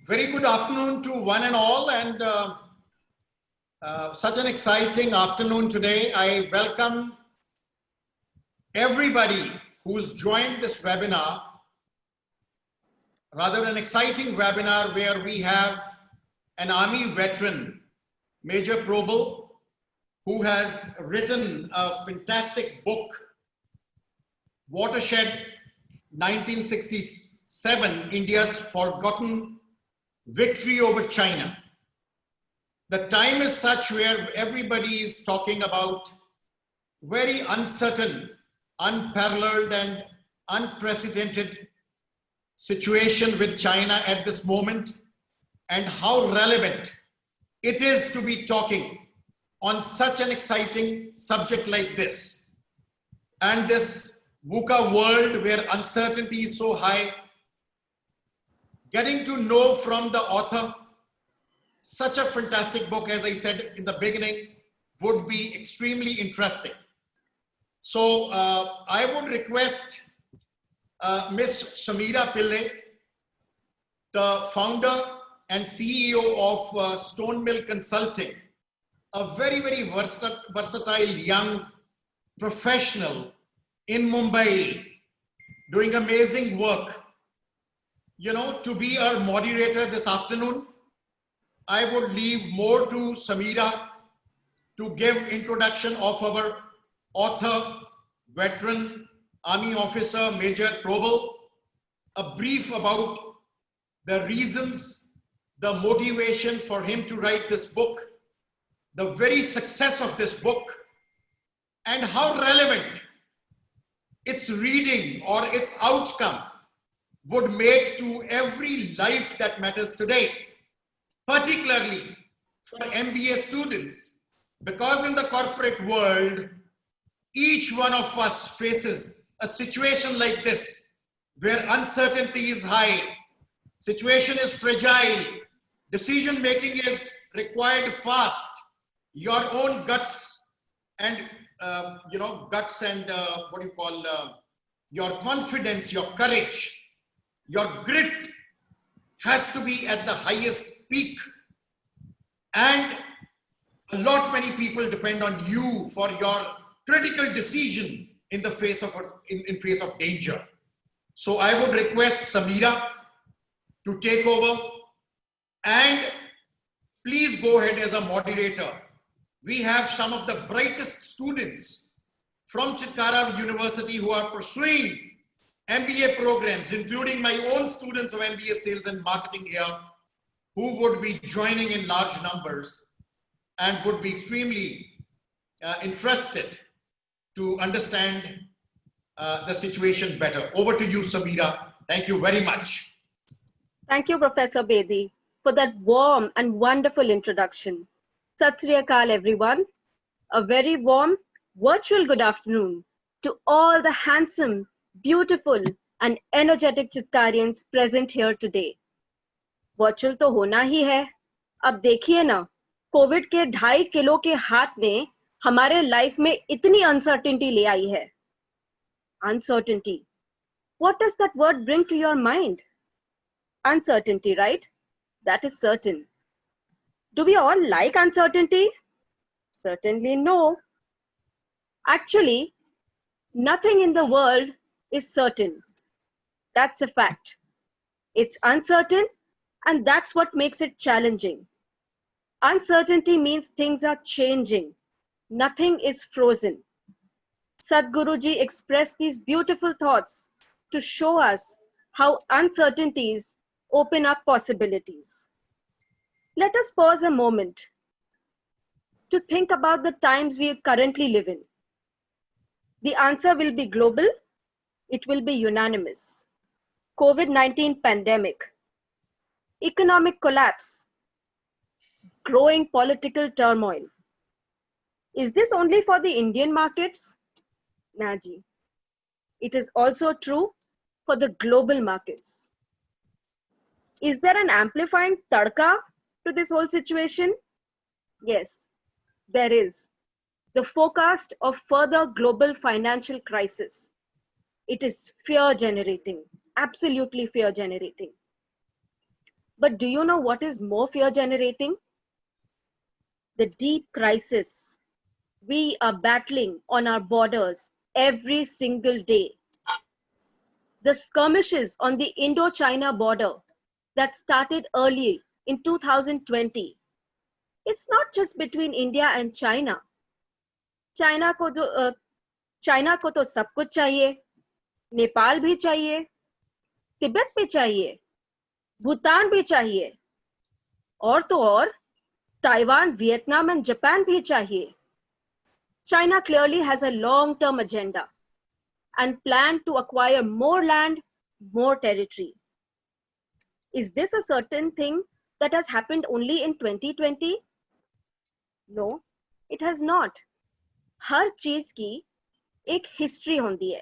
Very good afternoon to one and all, and such an exciting afternoon today. I welcome everybody who's joined this webinar, rather an exciting webinar where we have an Army veteran, Major Probal, who has written a fantastic book, Watershed, 1967, India's Forgotten Victory over China. The time is such where everybody is talking about very uncertain, unparalleled and unprecedented situation with China at this moment, and how relevant it is to be talking on such an exciting subject like this. And this VUCA world where uncertainty is so high, getting to know from the author such a fantastic book, as I said in the beginning, would be extremely interesting. So I would request Ms. Samira Pillai, the founder and CEO of StoneMill Consulting, a very, very versatile young professional in Mumbai, doing amazing work. You know, to be our moderator this afternoon, I would leave more to Samira to give introduction of our author, veteran, Army officer, Major Probal, a brief about the reasons, the motivation for him to write this book, the very success of this book, and how relevant its reading or its outcome would make to every life that matters today, particularly for MBA students, because in the corporate world, each one of us faces a situation like this, where uncertainty is high, situation is fragile, decision making is required fast, your own guts and your confidence, your courage, your grit has to be at the highest peak, and a lot many people depend on you for your critical decision in the face of face of danger. So I would request Samira to take over, and please go ahead as a moderator. We have some of the brightest students from Chitkara University who are pursuing MBA programs, including my own students of MBA Sales and Marketing here, who would be joining in large numbers and would be extremely interested to understand the situation better. Over to you, Samira. Thank you very much. Thank you, Professor Bedi, for that warm and wonderful introduction. Sat Sri Akal, everyone. A very warm virtual good afternoon to all the handsome, beautiful and energetic Chitkarians present here today. Virtual तो होना ही है. अब देखिए ना, Covid के 2.5 kilo के हाथ ने हमारे लाइफ में इतनी अनसर्टेनिटी ले आई है. Uncertainty. What does that word bring to your mind? Uncertainty, right? That is certain. Do we all like uncertainty? Certainly no. Actually, nothing in the world is certain. That's a fact. It's uncertain, and that's what makes it challenging. Uncertainty means things are changing. Nothing is frozen. Sadhguruji expressed these beautiful thoughts to show us how uncertainties open up possibilities. Let us pause a moment to think about the times we currently live in. The answer will be global. It will be unanimous. COVID-19 pandemic, economic collapse, growing political turmoil. Is this only for the Indian markets? Naji. It is also true for the global markets. Is there an amplifying tadka to this whole situation? Yes, there is. The forecast of further global financial crisis. It is fear generating, absolutely fear generating. But do you know what is more fear generating? The deep crisis we are battling on our borders every single day. The skirmishes on the Indo-China border that started early in 2020. It's not just between India and China. China को तो China को तो सब कुछ चाहिए, नेपाल भी चाहिए, तिब्बत भी चाहिए, भूटान भी चाहिए, और तो और ताइवान, वियतनाम and Japan भी चाहिए. China clearly has a long-term agenda and plan to acquire more land, more territory. Is this a certain thing that has happened only in 2020? No, it has not. हर चीज की एक history होती है,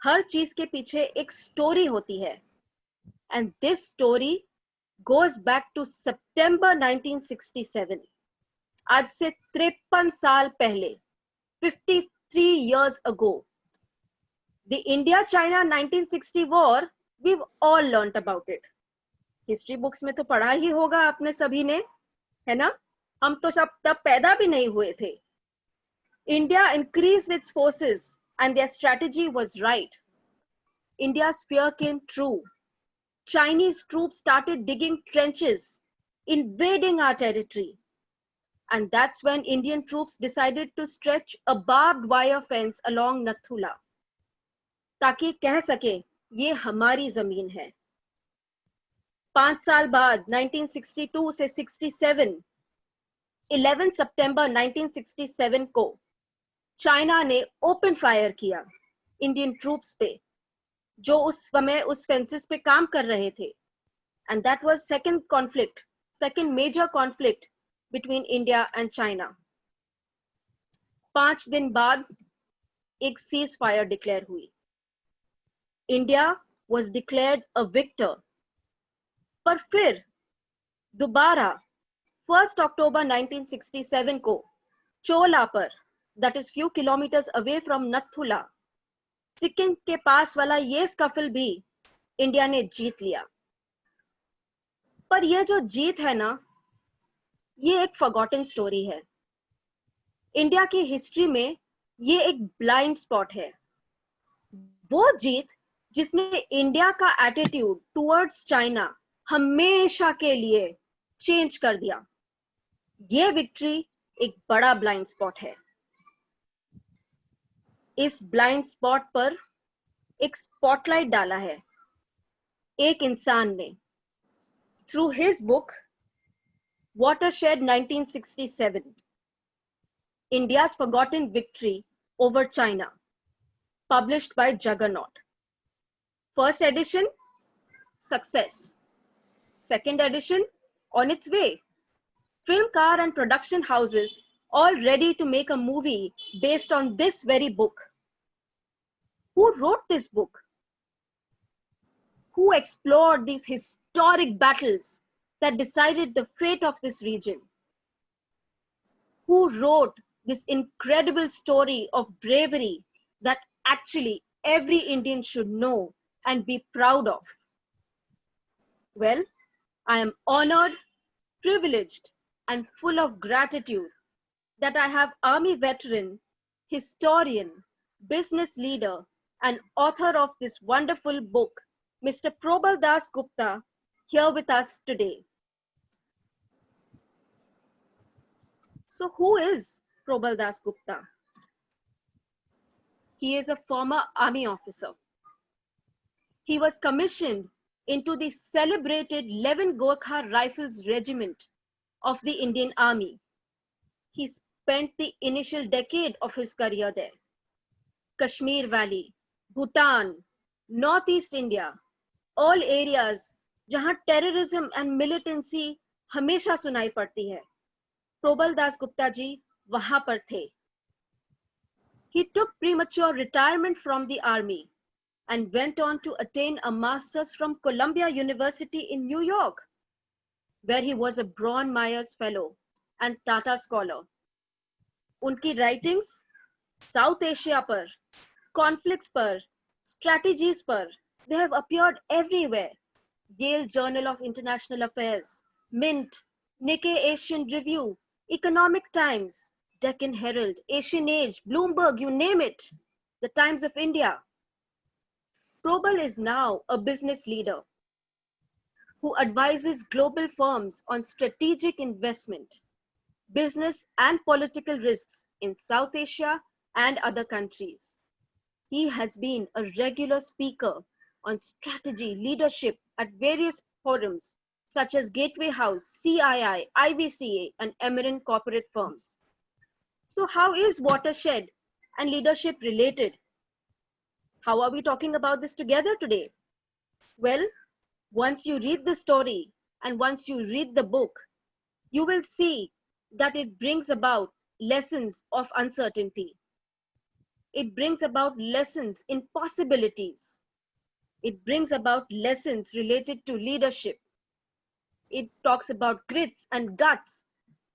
हर चीज के पीछे एक स्टोरी होती है, and this story goes back to September 1967. आज से 53 साल पहले, 53 years ago. The India-China 1960 war, we've all learnt about it. History books में तो पढ़ा ही होगा आपने सभी ने, है ना? हम तो सब तब पैदा भी नहीं हुए थे. India increased its forces and their strategy was right. India's fear came true. Chinese troops started digging trenches, invading our territory. And that's when Indian troops decided to stretch a barbed wire fence along Nathula. ताकि कह सके ये हमारी जमीन है. 5 साल बाद 1962 से 67, 11 सितंबर 1967 को चाइना ने ओपन फायर किया इंडियन ट्रूप्स पे, जो उस समय उस फेंसेस पे काम कर रहे थे. And that was second major conflict between India and China. 5 दिन बाद एक सीज फायर डिक्लेयर हुई. India was declared a victor. पर फिर दोबारा 1 अक्टूबर 1967 को चोला पर, that is few kilometers away from Nathula, Sikkim के पास वाला ये स्कफल भी इंडिया ने जीत लिया. पर ये जो जीत है ना, ये एक फॉरगॉटन स्टोरी है. इंडिया की हिस्ट्री में ये एक ब्लाइंड स्पॉट है. वो जीत जिसने इंडिया का एटीट्यूड टुवर्ड्स चाइना हमेशा के लिए चेंज कर दिया. ये विक्ट्री एक बड़ा ब्लाइंड स्पॉट है. इस ब्लाइंड स्पॉट पर एक स्पॉटलाइट डाला है एक इंसान ने, through his book Watershed 1967, India's Forgotten Victory over China, published by Juggernaut. First edition, success. Second edition, on its way. Film, car and production houses all ready to make a movie based on this very book. Who wrote this book? Who explored these historic battles that decided the fate of this region? Who wrote this incredible story of bravery that actually every Indian should know and be proud of? Well, I am honored, privileged, and full of gratitude that I have Army veteran, historian, business leader, and author of this wonderful book, Mr. Probal DasGupta, here with us today. So who is Probal DasGupta? He is a former army officer. He was commissioned into the celebrated 11 Gorkha Rifles Regiment of the Indian Army. He spent the initial decade of his career there. Kashmir Valley, Bhutan, Northeast India, all areas जहां terrorism and militancy हमेशा सुनाई पड़ती है. Probal DasGupta ji वहां पर थे. He took premature retirement from the army and went on to attain a master's from Columbia University in New York, where he was a Braun Myers Fellow and Tata Scholar. उनकी writings South Asia पर, conflicts पर, strategies पर, they have appeared everywhere. Yale Journal of International Affairs, Mint, Nikkei Asian Review, Economic Times, Deccan Herald, Asian Age, Bloomberg, you name it. The Times of India. Probal is now a business leader who advises global firms on strategic investment, business and political risks in South Asia and other countries. He has been a regular speaker on strategy leadership at various forums such as Gateway House, CII, IVCA, and eminent corporate firms. So how is Watershed and leadership related? How are we talking about this together today? Well, once you read the story and once you read the book, you will see that it brings about lessons of uncertainty. It brings about lessons in possibilities. It brings about lessons related to leadership. It talks about grits and guts.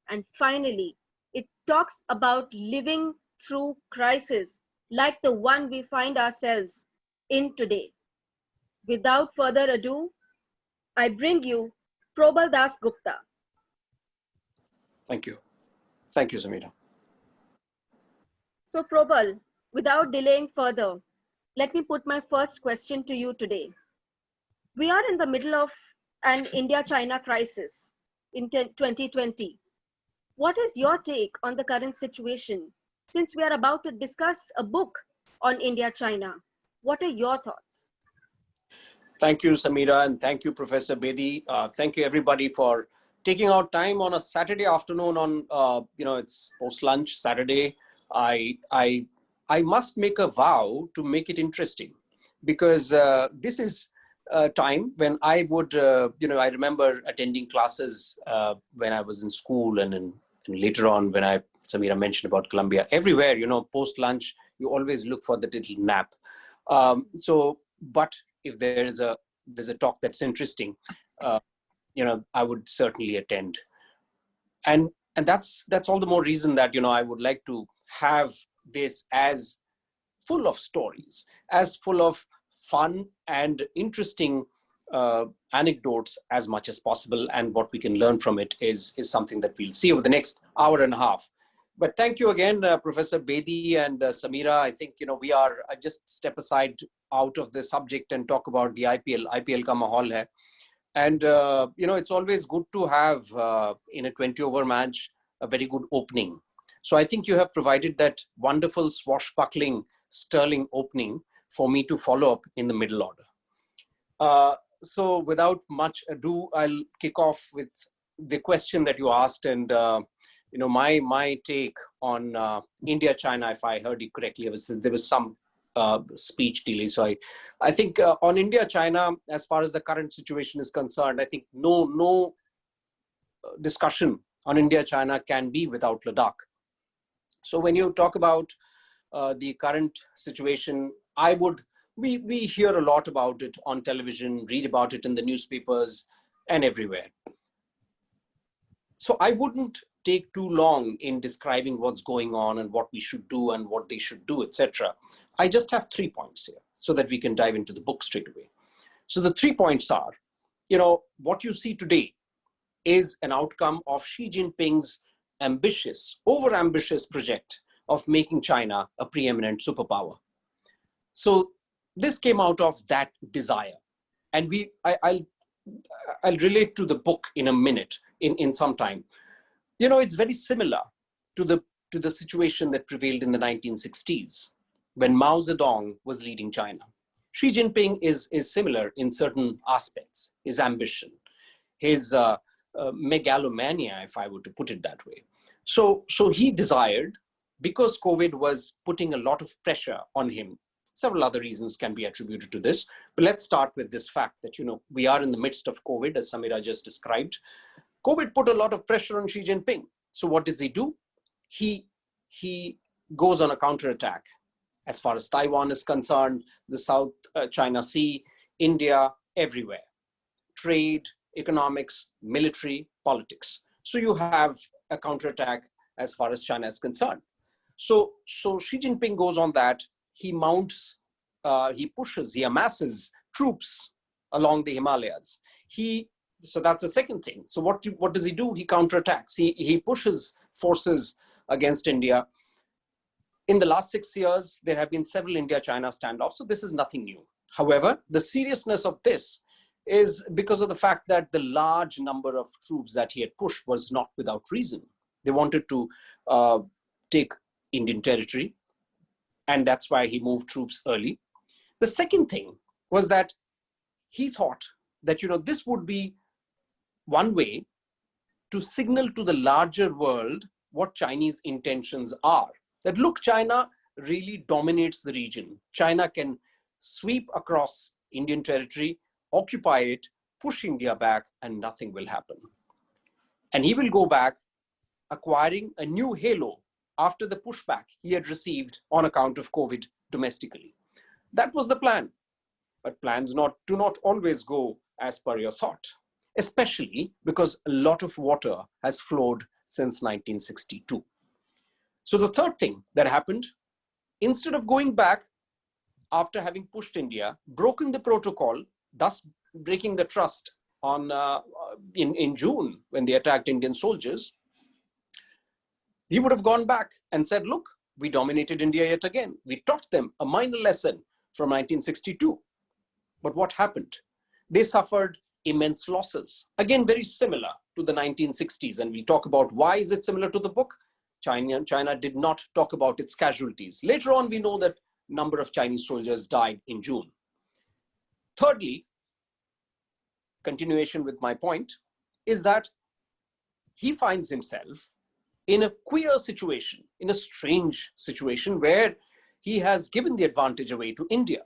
And finally, it talks about living through crisis like the one we find ourselves in today. Without further ado, I bring you Probal DasGupta. Thank you. Thank you, Samira. So Probal, without delaying further, let me put my first question to you today. We are in the middle of an India-China crisis in 2020. What is your take on the current situation? Since we are about to discuss a book on India-China, what are your thoughts? Thank you, Samira, and thank you, Professor Bedi. Thank you, everybody, for taking out time on a Saturday afternoon on, it's post-lunch Saturday. I must make a vow to make it interesting because this is a time when I would, I remember attending classes when I was in school and later on when Samira mentioned about Columbia. Everywhere, post-lunch, you always look for the little nap. But if there's a talk that's interesting, I would certainly attend. And that's all the more reason that, I would like to have this as full of stories, as full of fun and interesting anecdotes as much as possible. And what we can learn from it is something that we'll see over the next hour and a half. But thank you again, Professor Bedi and Samira. I think, I just step aside out of the subject and talk about the IPL. IPL ka mahal hai. And, it's always good to have in a 20-over match, a very good opening. So I think you have provided that wonderful swashbuckling, sterling opening for me to follow up in the middle order. So without much ado, I'll kick off with the question that you asked and, my take on India-China, if I heard you correctly, there was some speech delay. So I think on India-China, as far as the current situation is concerned, I think no discussion on India-China can be without Ladakh. So when you talk about the current situation, we hear a lot about it on television, read about it in the newspapers and everywhere. So I wouldn't take too long in describing what's going on and what we should do and what they should do, etc. I just have 3 points here so that we can dive into the book straight away. So the 3 points are, what you see today is an outcome of Xi Jinping's over-ambitious project of making China a preeminent superpower. So this came out of that desire. And I'll relate to the book in a minute, in some time. It's very similar to the situation that prevailed in the 1960s when Mao Zedong was leading China. Xi Jinping is similar in certain aspects, his ambition, his megalomania, if I were to put it that way. So he desired, because COVID was putting a lot of pressure on him, several other reasons can be attributed to this, but let's start with this fact that, we are in the midst of COVID, as Samira just described. COVID put a lot of pressure on Xi Jinping. So what does he do? He goes on a counterattack. As far as Taiwan is concerned, the South China Sea, India, everywhere. Trade, economics, military, politics. So you have a counterattack as far as China is concerned. So Xi Jinping goes on that. He mounts, he amasses troops along the Himalayas. So that's the second thing. So what does he do? He counterattacks. He pushes forces against India. In the last 6 years, there have been several India-China standoffs, so this is nothing new. However, the seriousness of this is because of the fact that the large number of troops that he had pushed was not without reason. They wanted to take Indian territory, and that's why he moved troops early. The second thing was that he thought that, this would be one way to signal to the larger world what Chinese intentions are. That look, China really dominates the region. China can sweep across Indian territory, occupy it, push India back, and nothing will happen. And he will go back acquiring a new halo after the pushback he had received on account of COVID domestically. That was the plan. But plans do not always go as per your thought, especially because a lot of water has flowed since 1962. So the third thing that happened, instead of going back after having pushed India, broken the protocol, thus breaking the trust in June when they attacked Indian soldiers, he would have gone back and said, look, we dominated India yet again. We taught them a minor lesson from 1962. But what happened? They suffered immense losses. Again, very similar to the 1960s. And we'll talk about why is it similar to the book. China did not talk about its casualties. Later on, we know that a number of Chinese soldiers died in June. Thirdly, continuation with my point, is that he finds himself in a queer situation, in a strange situation where he has given the advantage away to India,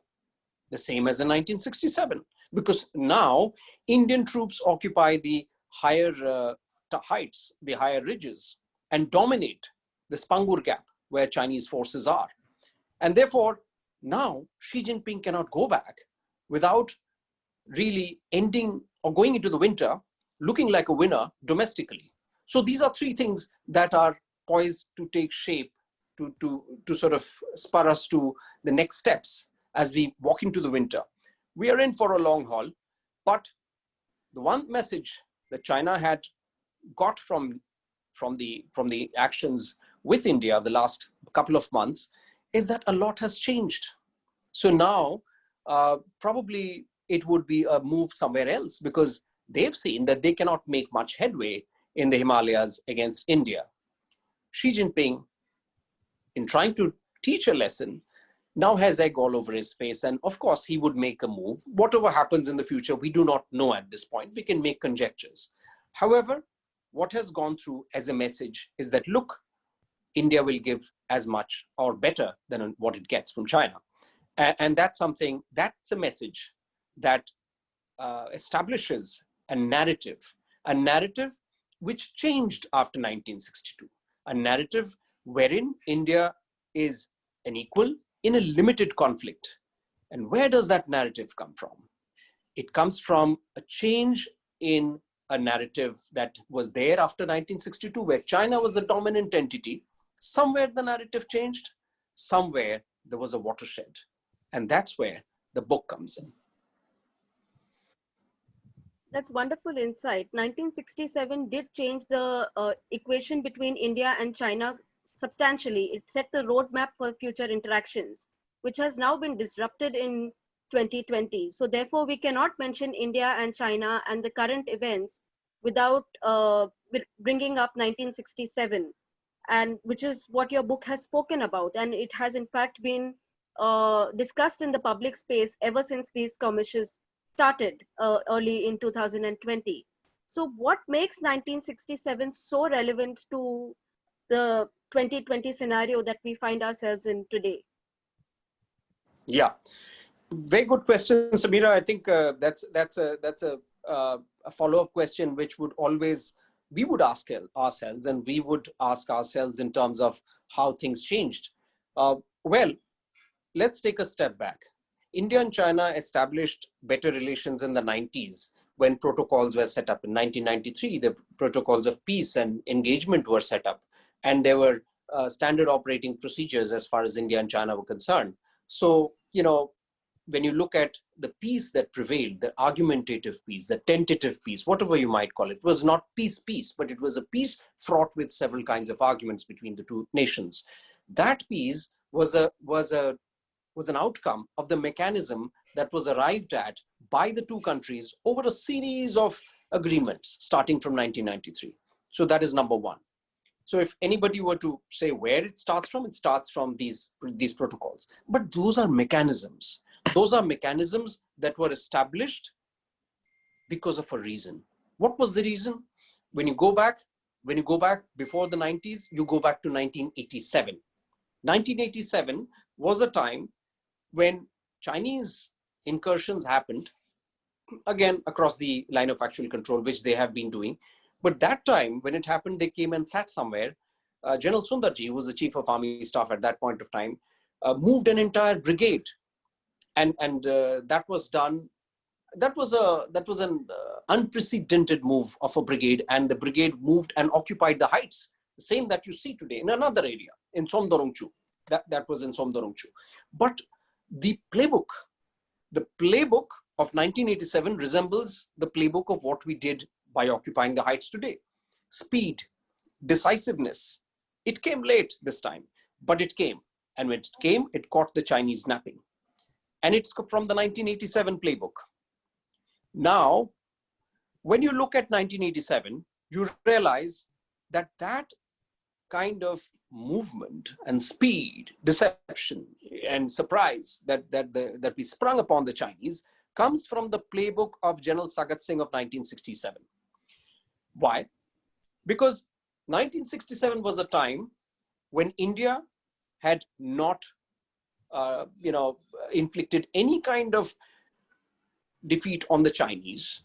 the same as in 1967, because now Indian troops occupy the higher heights, the higher ridges, and dominate the Spangur Gap where Chinese forces are. And therefore, now Xi Jinping cannot go back without really ending or going into the winter looking like a winner domestically. So these are three things that are poised to take shape to sort of spur us to the next steps as we walk into the winter. We are in for a long haul, but the one message that China had got from the actions with India the last couple of months is that a lot has changed. So now probably it would be a move somewhere else because they've seen that they cannot make much headway in the Himalayas against India. Xi Jinping, in trying to teach a lesson, now has egg all over his face. And of course, he would make a move. Whatever happens in the future, we do not know at this point. We can make conjectures. However, what has gone through as a message is that, look, India will give as much or better than what it gets from China. And that's a message that establishes a narrative which changed after 1962, a narrative wherein India is an equal in a limited conflict. And where does that narrative come from? It comes from a change in a narrative that was there after 1962, where China was the dominant entity. Somewhere the narrative changed, somewhere there was a watershed. And that's where the book comes in. That's wonderful insight. 1967 did change the equation between India and China substantially. It set the roadmap for future interactions, which has now been disrupted in 2020. So therefore, we cannot mention India and China and the current events without bringing up 1967, and which is what your book has spoken about. And it has in fact been discussed in the public space ever since these skirmishes started early in 2020. So what makes 1967 so relevant to the 2020 scenario that we find ourselves in today? Yeah, very good question, Samira. I think that's a follow-up question which we would ask ourselves, and we would ask ourselves in terms of how things changed. Well, let's take a step back. India and China established better relations in the 90s when protocols were set up. In 1993, the protocols of peace and engagement were set up, and there were standard operating procedures as far as India and China were concerned. So, when you look at the peace that prevailed, the argumentative peace, the tentative peace, whatever you might call it, was not peace, but it was a peace fraught with several kinds of arguments between the two nations. That peace was an outcome of the mechanism that was arrived at by the two countries over a series of agreements starting from 1993. So that is number one. So if anybody were to say where it starts from these protocols. But those are mechanisms. Those are mechanisms that were established because of a reason. What was the reason? When you go back before the 90s, you go back to 1987. 1987 was a time when Chinese incursions happened, again, across the line of actual control, which they have been doing. But that time, when it happened, they came and sat somewhere. General Sundarji, who was the chief of army staff at that point of time, moved an entire brigade. And that was done. That was an unprecedented move of a brigade, and the brigade moved and occupied the heights, the same that you see today in another area, in Somdorongchu. That was in Somdorongchu. But the playbook of 1987 resembles the playbook of what we did by occupying the heights today. Speed, decisiveness. It came late this time, but it came. And when it came, it caught the Chinese napping. And it's from the 1987 playbook. Now, when you look at 1987, you realize that that kind of movement and speed, deception and surprise that we sprung upon the Chinese comes from the playbook of General Sagat Singh of 1967. Why? Because 1967 was a time when India had not, inflicted any kind of defeat on the Chinese.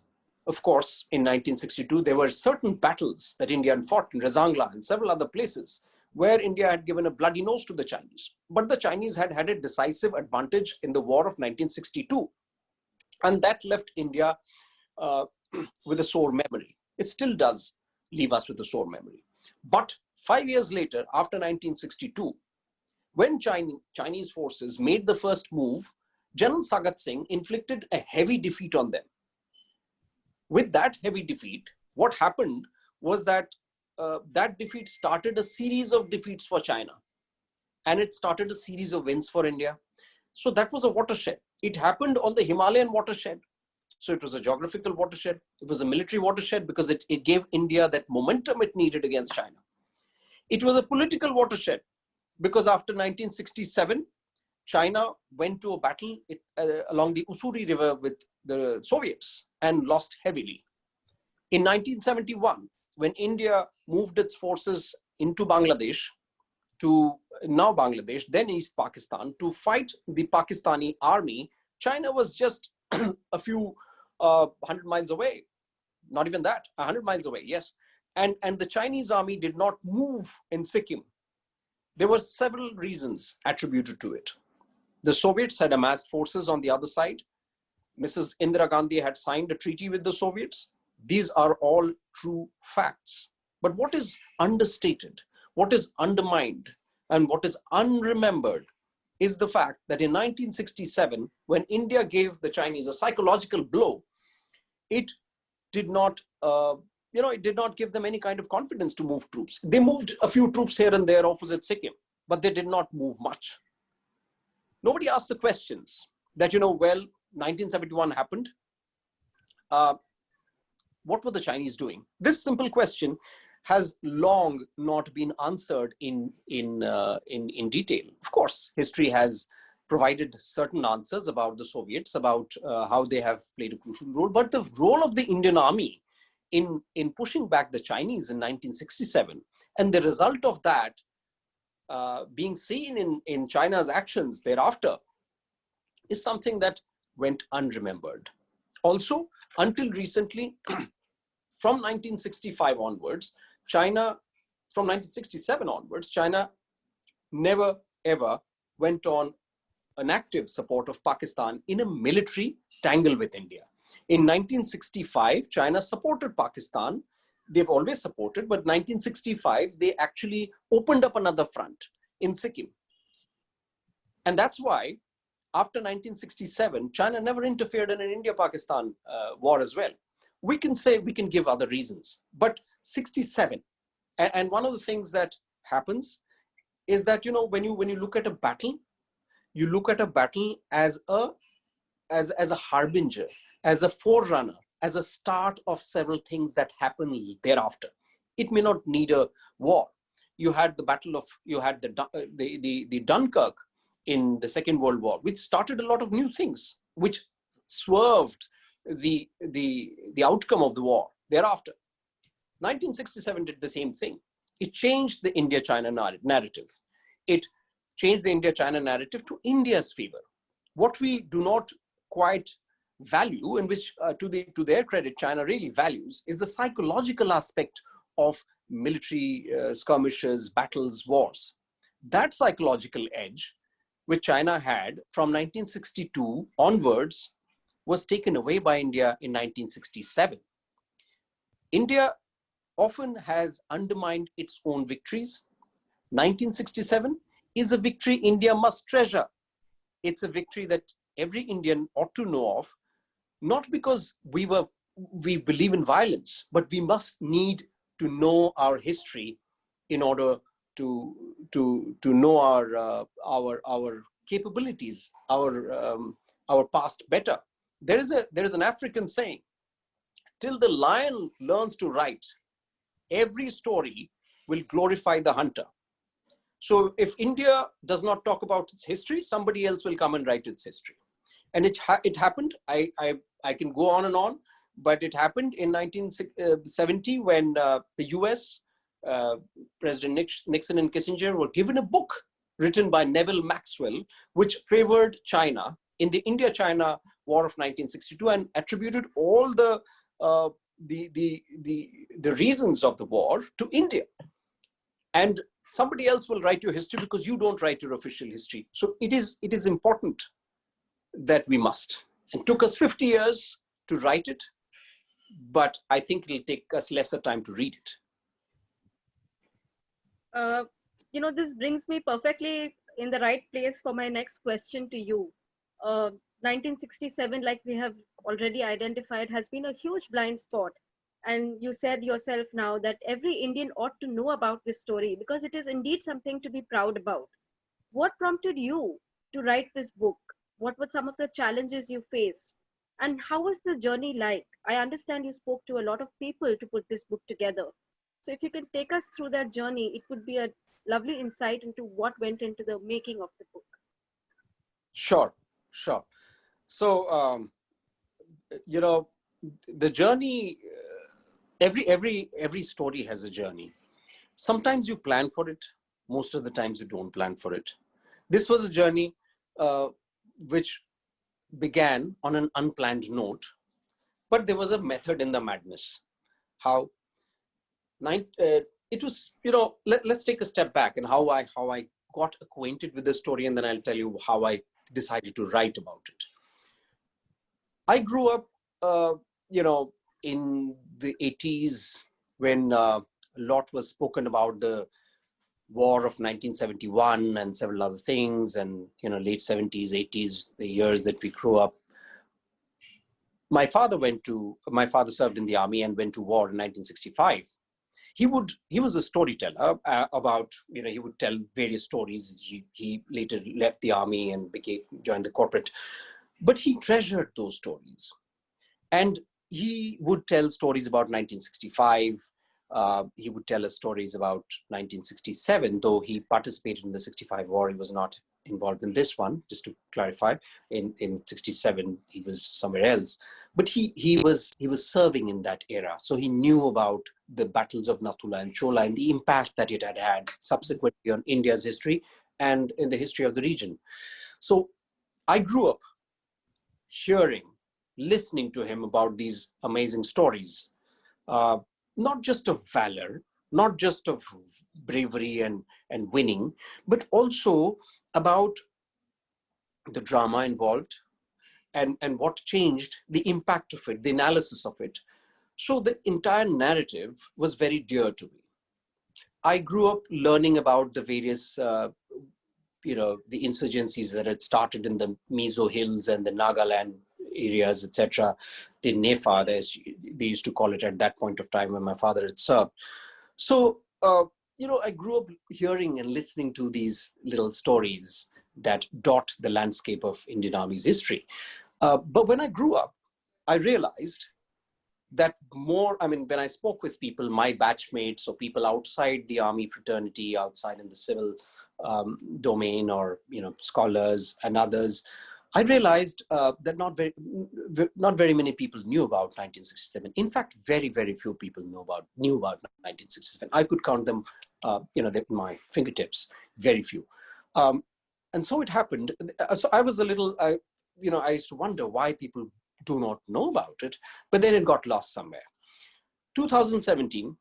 Of course, in 1962, there were certain battles that India had fought in Razangla and several other places where India had given a bloody nose to the Chinese. But the Chinese had had a decisive advantage in the war of 1962. And that left India with a sore memory. It still does leave us with a sore memory. But 5 years later, after 1962, when Chinese forces made the first move, General Sagat Singh inflicted a heavy defeat on them. With that heavy defeat, what happened was that that defeat started a series of defeats for China. And it started a series of wins for India. So that was a watershed. It happened on the Himalayan watershed. So it was a geographical watershed. It was a military watershed because it gave India that momentum it needed against China. It was a political watershed because after 1967, China went to a battle along the Ussuri River with the Soviets and lost heavily. In 1971, when India moved its forces into Bangladesh, to now Bangladesh, then East Pakistan, to fight the Pakistani army, China was just a few 100 miles away. Not even that, 100 miles away, yes. And the Chinese army did not move in Sikkim. There were several reasons attributed to it. The Soviets had amassed forces on the other side. Mrs. Indira Gandhi had signed a treaty with the Soviets. These are all true facts. But what is understated, what is undermined, and what is unremembered is the fact that in 1967, when India gave the Chinese a psychological blow, it did not, it did not give them any kind of confidence to move troops. They moved a few troops here and there opposite Sikkim, but they did not move much. Nobody asked the questions that, 1971 happened. What were the Chinese doing? This simple question has long not been answered in detail. Of course, history has provided certain answers about the Soviets, about how they have played a crucial role, but the role of the Indian army in pushing back the Chinese in 1967, and the result of that being seen in China's actions thereafter, is something that went unremembered. Also, until recently, from 1965 onwards, China never ever went on an active support of Pakistan in a military tangle with India. In 1965, China supported Pakistan. They've always supported, but 1965, they actually opened up another front in Sikkim. And that's why after 1967, China never interfered in an India-Pakistan war as well. We can say, we can give other reasons, but 67. And one of the things that happens is that, you know, when you look at a battle, you look at a battle as a harbinger, as a forerunner, as a start of several things that happen thereafter. It may not need a war. You had the the Dunkirk in the Second World War, which started a lot of new things, which swerved the outcome of the war thereafter. 1967 did the same thing. It changed the India-China narrative. It changed the India-China narrative to India's favor. What we do not quite value, and which to their credit, China really values, is the psychological aspect of military skirmishes, battles, wars. That psychological edge, which China had from 1962 onwards, was taken away by India in 1967. India often has undermined its own victories. 1967 is a victory India must treasure. It's a victory that every Indian ought to know of, not because we believe in violence, but we must need to know our history in order to know our capabilities, our past better. There is an African saying, till the lion learns to write, every story will glorify the hunter. So if India does not talk about its history, somebody else will come and write its history. And it happened. I can go on and on, but it happened in 1970 when the US, President Nixon and Kissinger were given a book written by Neville Maxwell, which favored China in the India-China War of 1962 and attributed all the reasons of the war to India. And somebody else will write your history because you don't write your official history. So it is important that we must. It took us 50 years to write it, but I think it'll take us lesser time to read it. You know, this brings me perfectly in the right place for my next question to you. 1967, like we have already identified, has been a huge blind spot. And you said yourself now that every Indian ought to know about this story because it is indeed something to be proud about. What prompted you to write this book? What were some of the challenges you faced? And how was the journey like? I understand you spoke to a lot of people to put this book together. So if you can take us through that journey, it would be a lovely insight into what went into the making of the book. Sure. So, you know, the journey, every story has a journey. Sometimes you plan for it. Most of the times you don't plan for it. This was a journey which began on an unplanned note, but there was a method in the madness. How it was, you know, let's take a step back and how I got acquainted with the story, and then I'll tell you how I decided to write about it. I grew up, you know, in the 80s when a lot was spoken about the war of 1971 and several other things, and, you know, late 70s, 80s, the years that we grew up. My father served in the army and went to war in 1965. He was a storyteller about, you know, he would tell various stories. He later left the army and joined the corporate, but he treasured those stories. And he would tell stories about 1965. He would tell us stories about 1967, though he participated in the 65 war. He was not involved in this one, just to clarify. In 67, he was somewhere else. But he was serving in that era. So he knew about the battles of Nathula and Chola and the impact that it had had subsequently on India's history and in the history of the region. So I grew up listening to him about these amazing stories, not just of valor, not just of bravery and winning, but also about the drama involved and what changed, the impact of it, the analysis of it. So the entire narrative was very dear to me. I grew up learning about the various, the insurgencies that had started in the Mizo Hills and the Nagaland areas, etc. The Nefa, they used to call it at that point of time when my father had served. So, I grew up hearing and listening to these little stories that dot the landscape of Indian Army's history. But when I grew up, I realized that when I spoke with people, my batchmates or people outside the Army fraternity, outside in the civil domain, or, scholars and others, I realized that not very many people knew about 1967. In fact, very, very few people knew about 1967. I could count them, my fingertips, very few. And so it happened. So I was I used to wonder why people do not know about it, but then it got lost somewhere. 2017,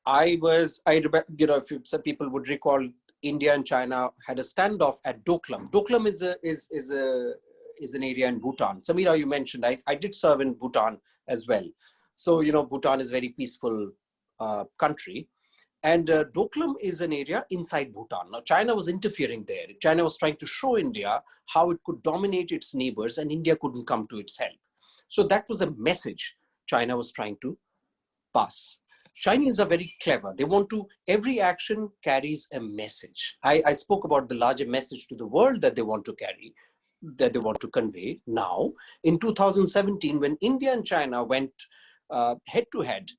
if some people would recall, India and China had a standoff at Doklam. Doklam is an area in Bhutan. Samira, you mentioned, I did serve in Bhutan as well. So, Bhutan is a very peaceful country. And Doklam is an area inside Bhutan. Now, China was interfering there. China was trying to show India how it could dominate its neighbors, and India couldn't come to its help. So that was a message China was trying to pass. Chinese are very clever. Every action carries a message. I spoke about the larger message to the world that they want to carry, that they want to convey. Now, in 2017, when India and China went head to head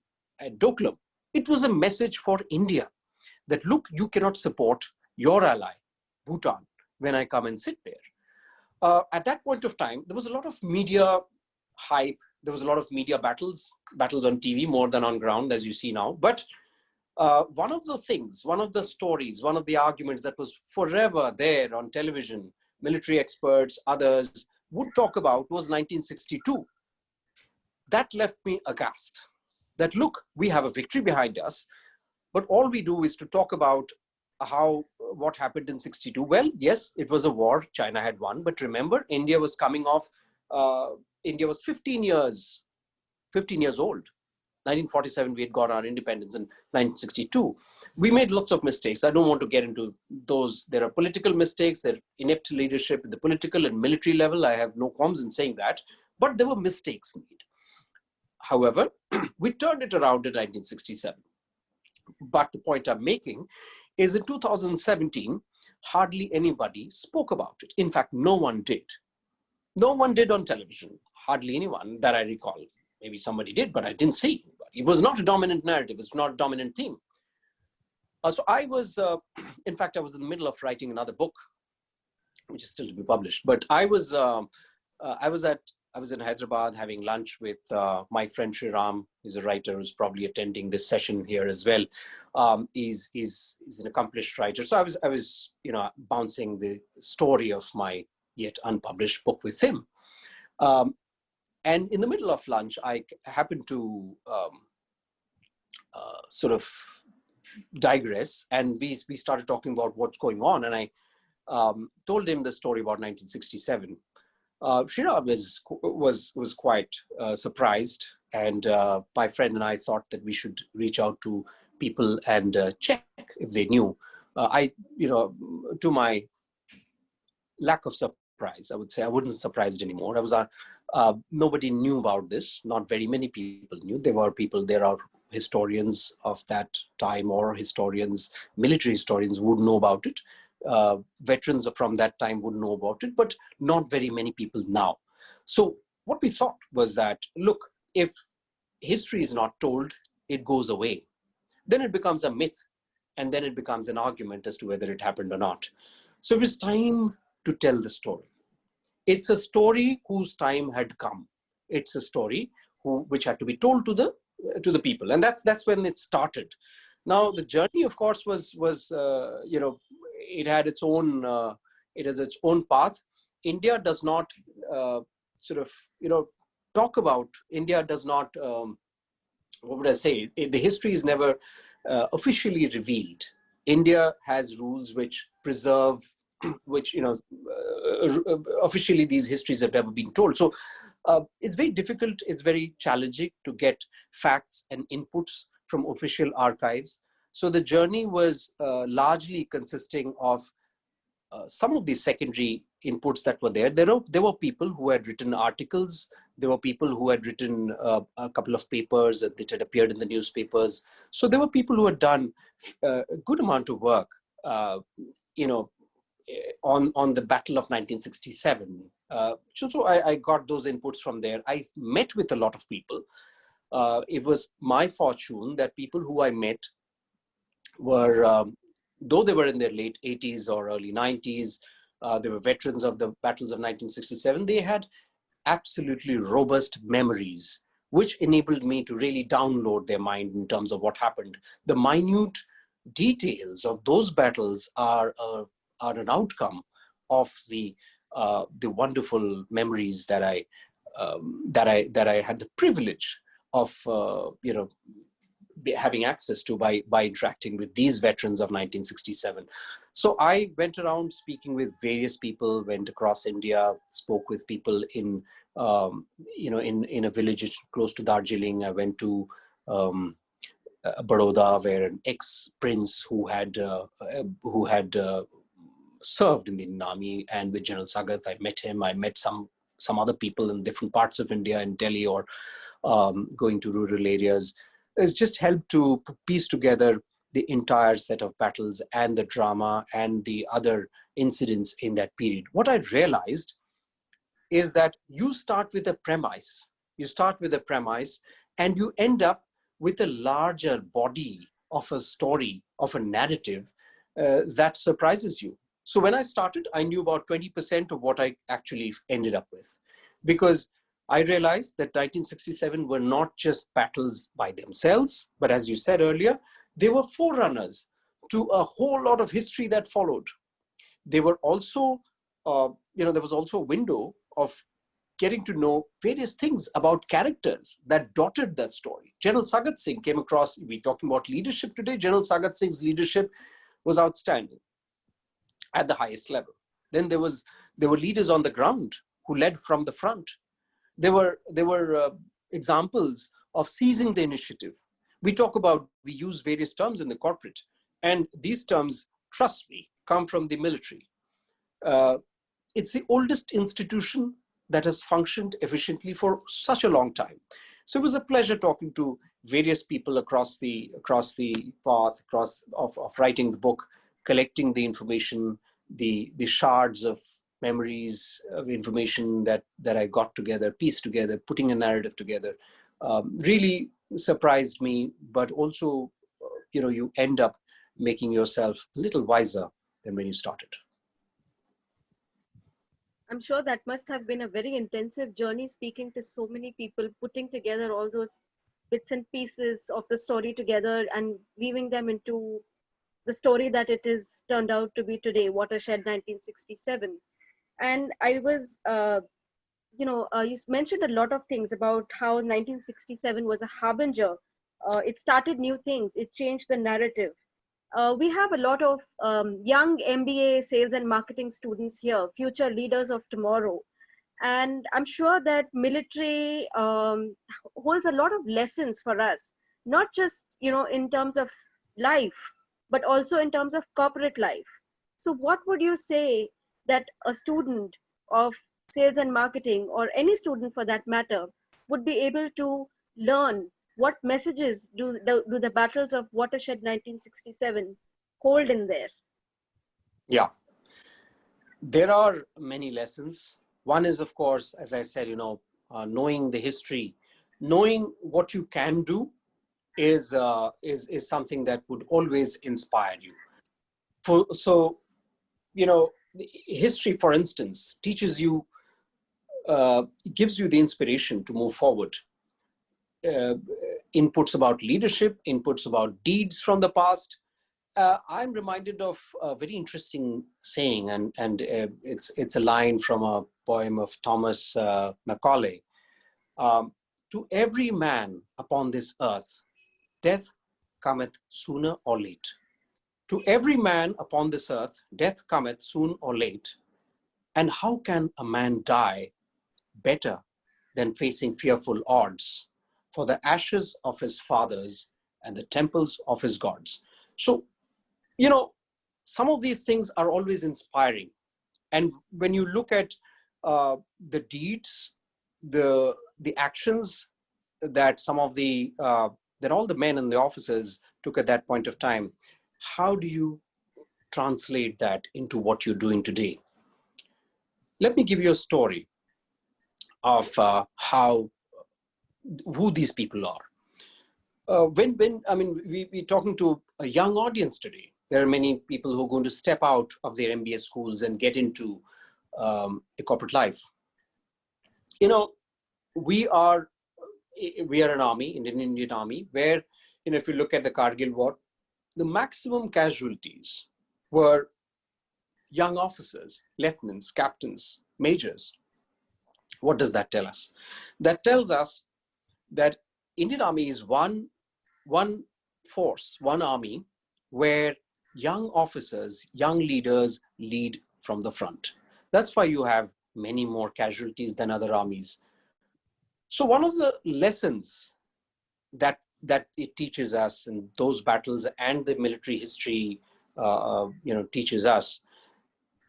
at Doklam, it was a message for India that, look, you cannot support your ally, Bhutan, when I come and sit there. At that point of time, there was a lot of media hype. There was a lot of media battles on TV more than on ground, as you see now. But one of the stories, one of the arguments that was forever there on television, military experts, others would talk about, was 1962. That left me aghast. That, look, we have a victory behind us, but all we do is to talk about what happened in 62. Well, yes, it was a war. China had won. But remember, India was coming off, India was 15 years old. 1947, we had got our independence. In 1962, we made lots of mistakes. I don't want to get into those. There are political mistakes. There are inept leadership at the political and military level. I have no qualms in saying that. But there were mistakes made. However, we turned it around in 1967. But the point I'm making is, in 2017, hardly anybody spoke about it. In fact, no one did. No one did on television. Hardly anyone that I recall. Maybe somebody did, but I didn't see anybody. It was not a dominant narrative. It's not a dominant theme. So I was, in fact, I was in the middle of writing another book, which is still to be published. But I was in Hyderabad having lunch with my friend Sriram. He's a writer who's probably attending this session here as well. He's an accomplished writer. So I was bouncing the story of my yet unpublished book with him. And in the middle of lunch, I happened to sort of digress, and we started talking about what's going on. And I told him the story about 1967. Shira was quite surprised, and my friend and I thought that we should reach out to people and check if they knew. To my lack of surprise, I would say I wasn't surprised anymore. Nobody knew about this. Not very many people knew. There are historians of that time, or military historians would know about it. Veterans from that time would know about it, but not very many people now. So what we thought was that, look, if history is not told, it goes away. Then it becomes a myth, and then it becomes an argument as to whether it happened or not. So it was time to tell the story. It's a story whose time had come. It's a story which had to be told to the people, and that's when it started. Now the journey, of course, was it had its own path. India does not talk about. India does not. What would I say? The history is never officially revealed. India has rules which preserve, officially these histories have never been told. So it's very difficult. It's very challenging to get facts and inputs from official archives. So the journey was largely consisting of some of the secondary inputs that were there. There were people who had written articles. There were people who had written a couple of papers that had appeared in the newspapers. So there were people who had done a good amount of work, you know, on the Battle of 1967. So I got those inputs from there. I met with a lot of people. It was my fortune that people who I met were, though they were in their late 80s or early 90s, they were veterans of the battles of 1967, they had absolutely robust memories, which enabled me to really download their mind in terms of what happened. The minute details of those battles are an outcome of the wonderful memories that I had the privilege of having access to by interacting with these veterans of 1967. So I went around speaking with various people, went across India, spoke with people in a village close to Darjeeling. I went to Baroda, where an ex-prince who had served in the Indian Army, and with General Sagat, I met him. I met some other people in different parts of India, in Delhi, or going to rural areas. It's just helped to piece together the entire set of battles and the drama and the other incidents in that period. What I realized is that you start with a premise. You start with a premise and you end up with a larger body of a story, of a narrative that surprises you. So when I started, I knew about 20% of what I actually ended up with, because I realized that 1967 were not just battles by themselves, but as you said earlier, they were forerunners to a whole lot of history that followed. They were also, there was also a window of getting to know various things about characters that dotted that story. General Sagat Singh came across, we're talking about leadership today, General Sagat Singh's leadership was outstanding at the highest level. Then there were leaders on the ground who led from the front. There were examples of seizing the initiative. We use various terms in the corporate, and these terms, trust me, come from the military. It's the oldest institution that has functioned efficiently for such a long time. So it was a pleasure talking to various people across the path of writing the book, collecting the information, the shards of memories of information that I got together, pieced together, putting a narrative together, really surprised me. But also, you end up making yourself a little wiser than when you started. I'm sure that must have been a very intensive journey, speaking to so many people, putting together all those bits and pieces of the story together and weaving them into the story that it is turned out to be today, Watershed 1967. And I was, you mentioned a lot of things about how 1967 was a harbinger. It started new things. It changed the narrative. We have a lot of young MBA sales and marketing students here, future leaders of tomorrow. And I'm sure that military holds a lot of lessons for us, not just, in terms of life, but also in terms of corporate life. So what would you say that a student of sales and marketing, or any student for that matter, would be able to learn? What messages do the battles of Watershed 1967 hold in there? Yeah, there are many lessons. One is, of course, as I said, knowing the history, knowing what you can do is something that would always inspire you. History, for instance, teaches you, gives you the inspiration to move forward. Inputs about leadership, inputs about deeds from the past. I'm reminded of a very interesting saying, and it's a line from a poem of Thomas Macaulay. To every man upon this earth, death cometh sooner or late. To every man upon this earth, death cometh soon or late. And how can a man die better than facing fearful odds for the ashes of his fathers and the temples of his gods? So, some of these things are always inspiring. And when you look at the deeds, the actions that some of the, that all the men and the officers took at that point of time, how do you translate that into what you're doing today? Let me give you a story of who these people are. I mean, we're talking to a young audience today. There are many people who are going to step out of their MBA schools and get into the corporate life. You know, we are an army, Indian Army, where, you know, if you look at the Kargil war, the maximum casualties were young officers, lieutenants, captains, majors. What does that tell us? That tells us that Indian Army is one force, one army, where young officers, young leaders lead from the front. That's why you have many more casualties than other armies. So one of the lessons that it teaches us in those battles, and the military history teaches us,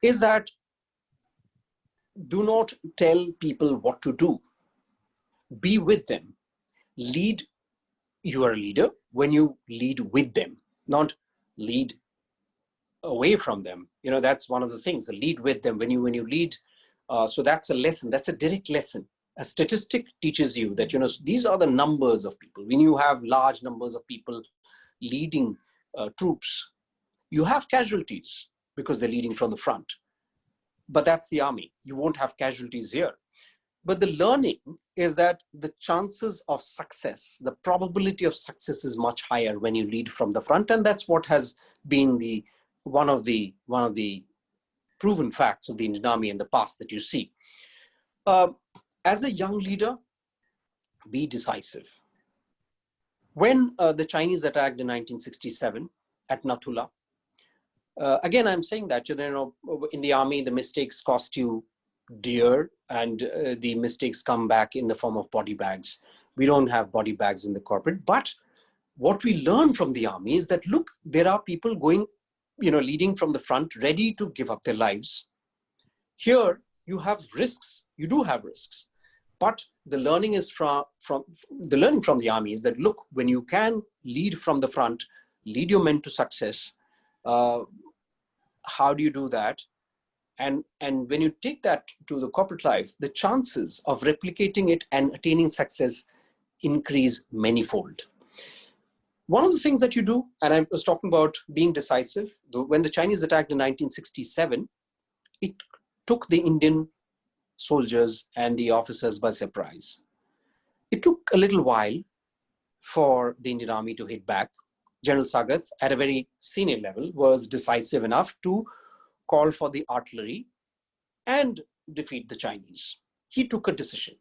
is that do not tell people what to do. Be with them. Lead. You are a leader when you lead with them, not lead away from them. You know, that's one of the things, lead with them. When you lead, so that's a lesson. That's a direct lesson. A statistic teaches you that, you know, these are the numbers of people. When you have large numbers of people leading troops, you have casualties because they're leading from the front. But that's the army. You won't have casualties here. But the learning is that the chances of success, the probability of success is much higher when you lead from the front. And that's what has been one of the proven facts of the Indian Army in the past that you see. As a young leader, be decisive. When the Chinese attacked in 1967 at Nathula, again, I'm saying that, you know, in the army, the mistakes cost you dear, and the mistakes come back in the form of body bags. We don't have body bags in the corporate, but what we learn from the army is that, look, there are people going, you know, leading from the front, ready to give up their lives. Here, you have risks. You do have risks, but the learning is from the army is that, look, when you can lead from the front, lead your men to success. How do you do that? And when you take that to the corporate life, the chances of replicating it and attaining success increase manyfold. One of the things that you do, and I was talking about being decisive, when the Chinese attacked in 1967, it took the Indian soldiers and the officers by surprise. It took a little while for the Indian Army to hit back. General Sagat, at a very senior level, was decisive enough to call for the artillery and defeat the Chinese. He took a decision.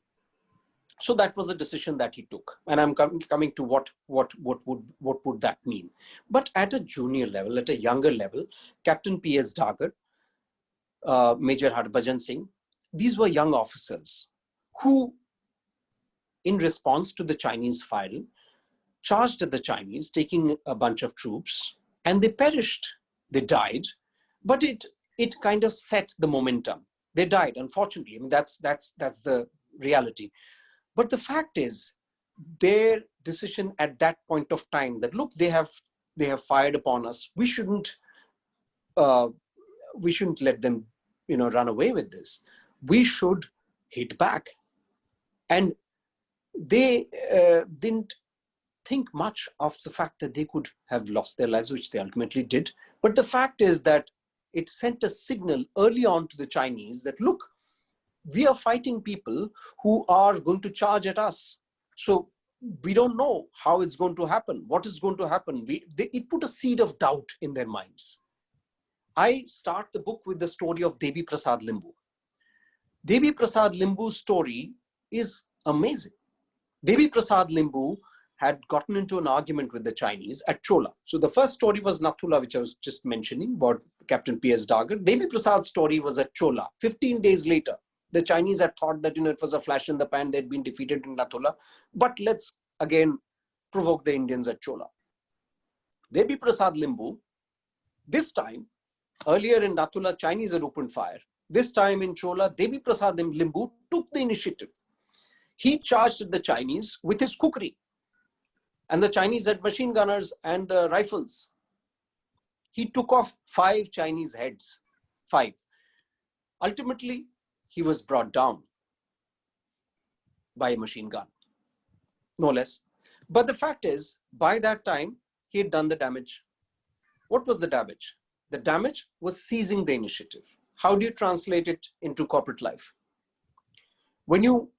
So that was a decision that he took. And I'm coming to what would that mean? But at a junior level, at a younger level, Captain P.S. Dagar, Major Harbhajan Singh, these were young officers who, in response to the Chinese fire, charged at the Chinese, taking a bunch of troops, and they perished. They died, but it kind of set the momentum. They died, unfortunately. I mean, that's the reality. But the fact is, their decision at that point of time that, look, they have fired upon us. We shouldn't let them, you know, run away with this. We should hit back. And they didn't think much of the fact that they could have lost their lives, which they ultimately did. But the fact is that it sent a signal early on to the Chinese that, look, we are fighting people who are going to charge at us. So we don't know how it's going to happen, what is going to happen. It put a seed of doubt in their minds. I start the book with the story of Devi Prasad Limbu. Devi Prasad Limbu's story is amazing. Devi Prasad Limbu had gotten into an argument with the Chinese at Chola. So the first story was Nathula, which I was just mentioning, about Captain P.S. Dagar. Devi Prasad's story was at Chola. 15 days later, the Chinese had thought that, you know, it was a flash in the pan, they'd been defeated in Nathula. But let's again provoke the Indians at Chola. Devi Prasad Limbu, this time, Earlier in Natula, Chinese had opened fire. This time in Chola, Devi Prasad Limbu took the initiative. He charged the Chinese with his cookery. And the Chinese had machine gunners and rifles. He took off 5 Chinese heads. 5. Ultimately, he was brought down by a machine gun, no less. But the fact is, by that time, he had done the damage. What was the damage? The damage was seizing the initiative. How do you translate it into corporate life? When you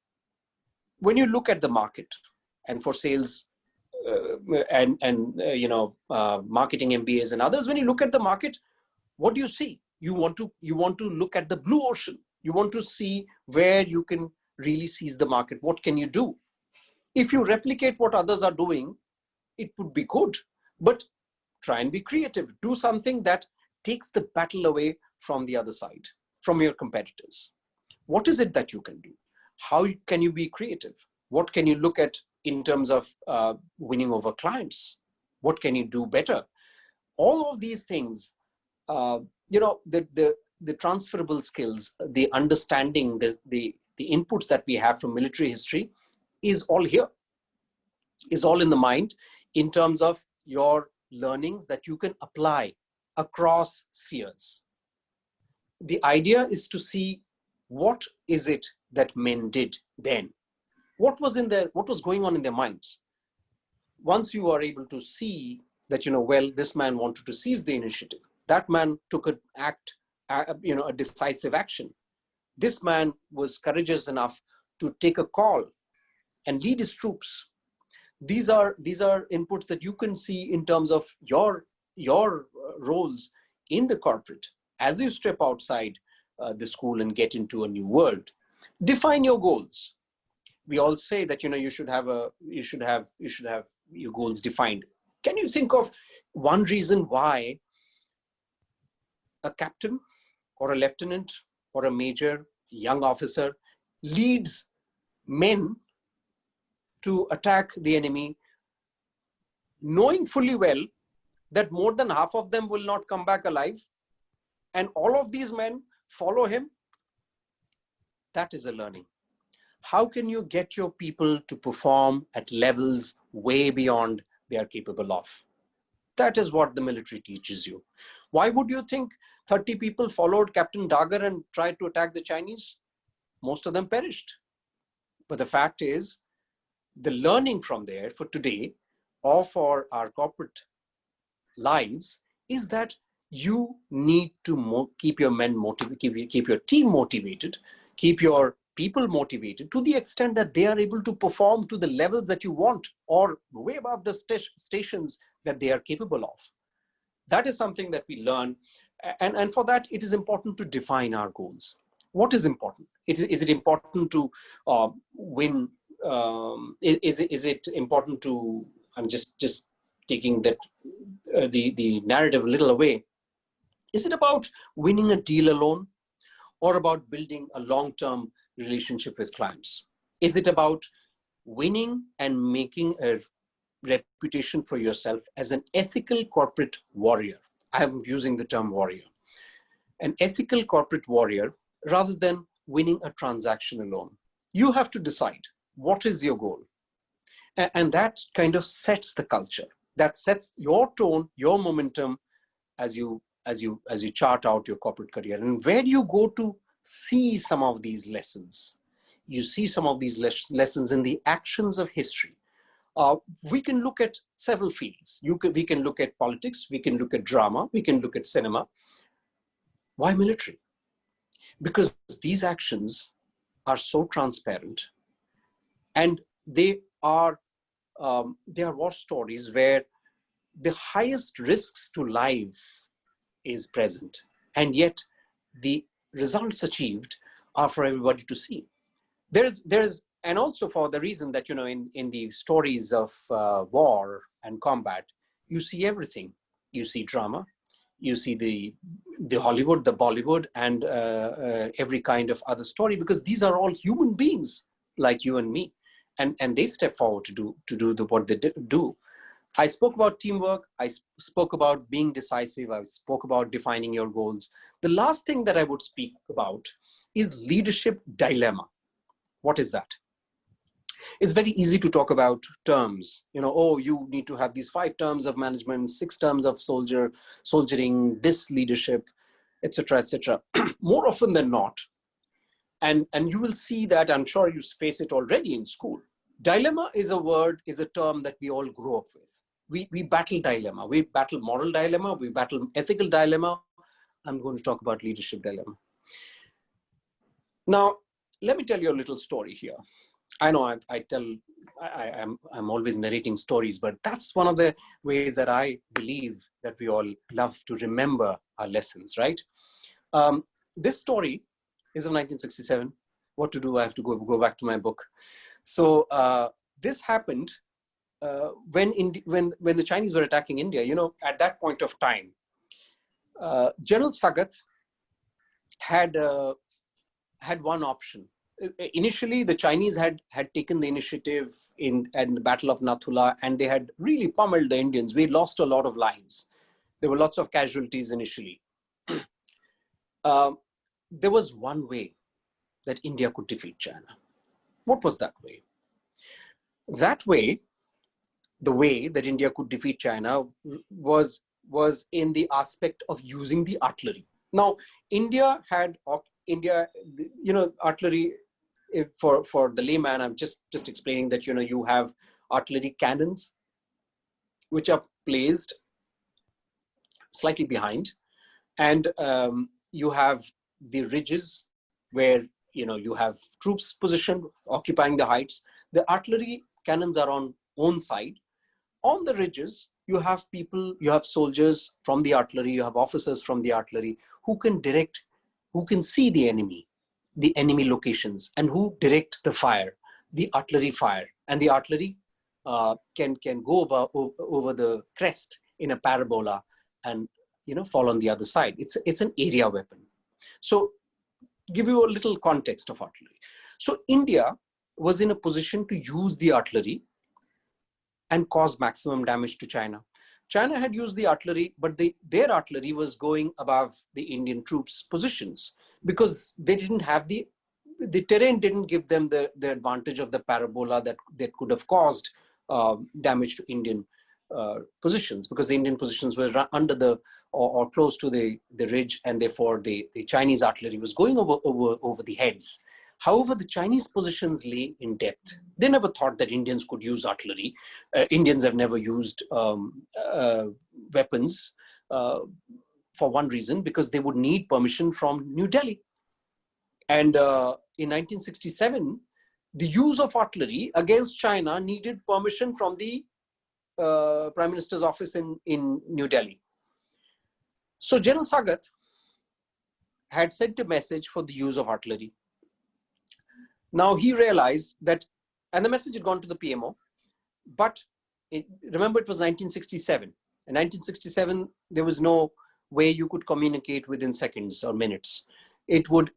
look at the market, and for sales marketing MBAs and others, when you look at the market, what do you see? You want to look at the blue ocean. You want to see where you can really seize the market. What can you do? If you replicate what others are doing, it would be good, but try and be creative. Do something that takes the battle away from the other side, from your competitors. What is it that you can do? How can you be creative? What can you look at in terms of winning over clients? What can you do better? All of these things, the transferable skills, the understanding, the inputs that we have from military history is all here, is all in the mind in terms of your learnings that you can apply across spheres. The idea is to see what is it that men did then. What was going on in their minds? Once you are able to see that, this man wanted to seize the initiative. That man took a decisive action. This man was courageous enough to take a call and lead his troops. These are inputs that you can see in terms of your roles in the corporate as you step outside the school and get into a new world. Define your goals. We all say that you should have your goals defined. Can you think of one reason why a captain or a lieutenant or a major, young officer leads men to attack the enemy, knowing fully well that more than half of them will not come back alive, and all of these men follow him? That is a learning. How can you get your people to perform at levels way beyond they are capable of? That is what the military teaches you. Why would you think 30 people followed Captain Dagar and tried to attack the Chinese? Most of them perished. But the fact is, the learning from there for today or for our corporate lives is that you need to keep your men motivated, keep your team motivated, keep your people motivated to the extent that they are able to perform to the levels that you want or way above the stations that they are capable of. That is something that we learn. And for that, it is important to define our goals. What is important? Is it important to win? Is it important to, I'm just taking that the narrative a little away. Is it about winning a deal alone or about building a long-term relationship with clients? Is it about winning and making a reputation for yourself as an ethical corporate warrior? I'm using the term warrior. An ethical corporate warrior rather than winning a transaction alone. You have to decide what is your goal. And that kind of sets the culture. That sets your tone, your momentum as you chart out your corporate career. And where do you go to see some of these lessons? You see some of these lessons in the actions of history. We can look at several fields. We can look at politics, we can look at drama, we can look at cinema. Why military? Because these actions are so transparent, and they are war stories where the highest risks to life is present, and yet the results achieved are for everybody to see. And also for the reason that, in the stories of war and combat, you see everything. You see drama, you see the Hollywood, the Bollywood, and every kind of other story, because these are all human beings like you and me, and they step forward to do what they do. I spoke about teamwork. I spoke about being decisive. I spoke about defining your goals. The last thing that I would speak about is leadership dilemma. What is that? It's very easy to talk about terms. Oh, you need to have these 5 terms of management, 6 terms of soldiering, this leadership, etc., etc. More often than not, and you will see that, I'm sure you face it already in school. Dilemma is a term that we all grow up with. We battle dilemma. We battle moral dilemma. We battle ethical dilemma. I'm going to talk about leadership dilemma. Now, let me tell you a little story here. I know I'm always narrating stories, but that's one of the ways that I believe that we all love to remember our lessons, right? This story is of 1967. What to do? I have to go back to my book. So this happened when the Chinese were attacking India. At that point of time, General Sagat had one option. Initially, the Chinese had taken the initiative in the Battle of Nathula, and they had really pummeled the Indians. We lost a lot of lives. There were lots of casualties initially. There was one way that India could defeat China. What was that way? That way, the way that India could defeat China was in the aspect of using the artillery. Now, India, artillery, for the layman, I'm just explaining that, you have artillery cannons, which are placed slightly behind, and you have the ridges where, you have troops positioned, occupying the heights. The artillery cannons are on one side. On the ridges, you have people, you have soldiers from the artillery, you have officers from the artillery who can see the enemy locations, and who direct the fire, the artillery fire. And the artillery can go over the crest in a parabola and, fall on the other side. It's an area weapon. So give you a little context of artillery. So India was in a position to use the artillery and cause maximum damage to China. China had used the artillery, but their artillery was going above the Indian troops' positions because they didn't have the terrain didn't give them the advantage of the parabola that could have caused damage to Indian positions, because the Indian positions were under or close to the ridge, and therefore the Chinese artillery was going over the heads. However, the Chinese positions lay in depth. They never thought that Indians could use artillery. Indians have never used weapons for one reason, because they would need permission from New Delhi. And in 1967, the use of artillery against China needed permission from the Prime Minister's office in New Delhi. So General Sagat had sent a message for the use of artillery. Now he realized that, and the message had gone to the PMO, but remember it was 1967. In 1967, there was no way you could communicate within seconds or minutes. It would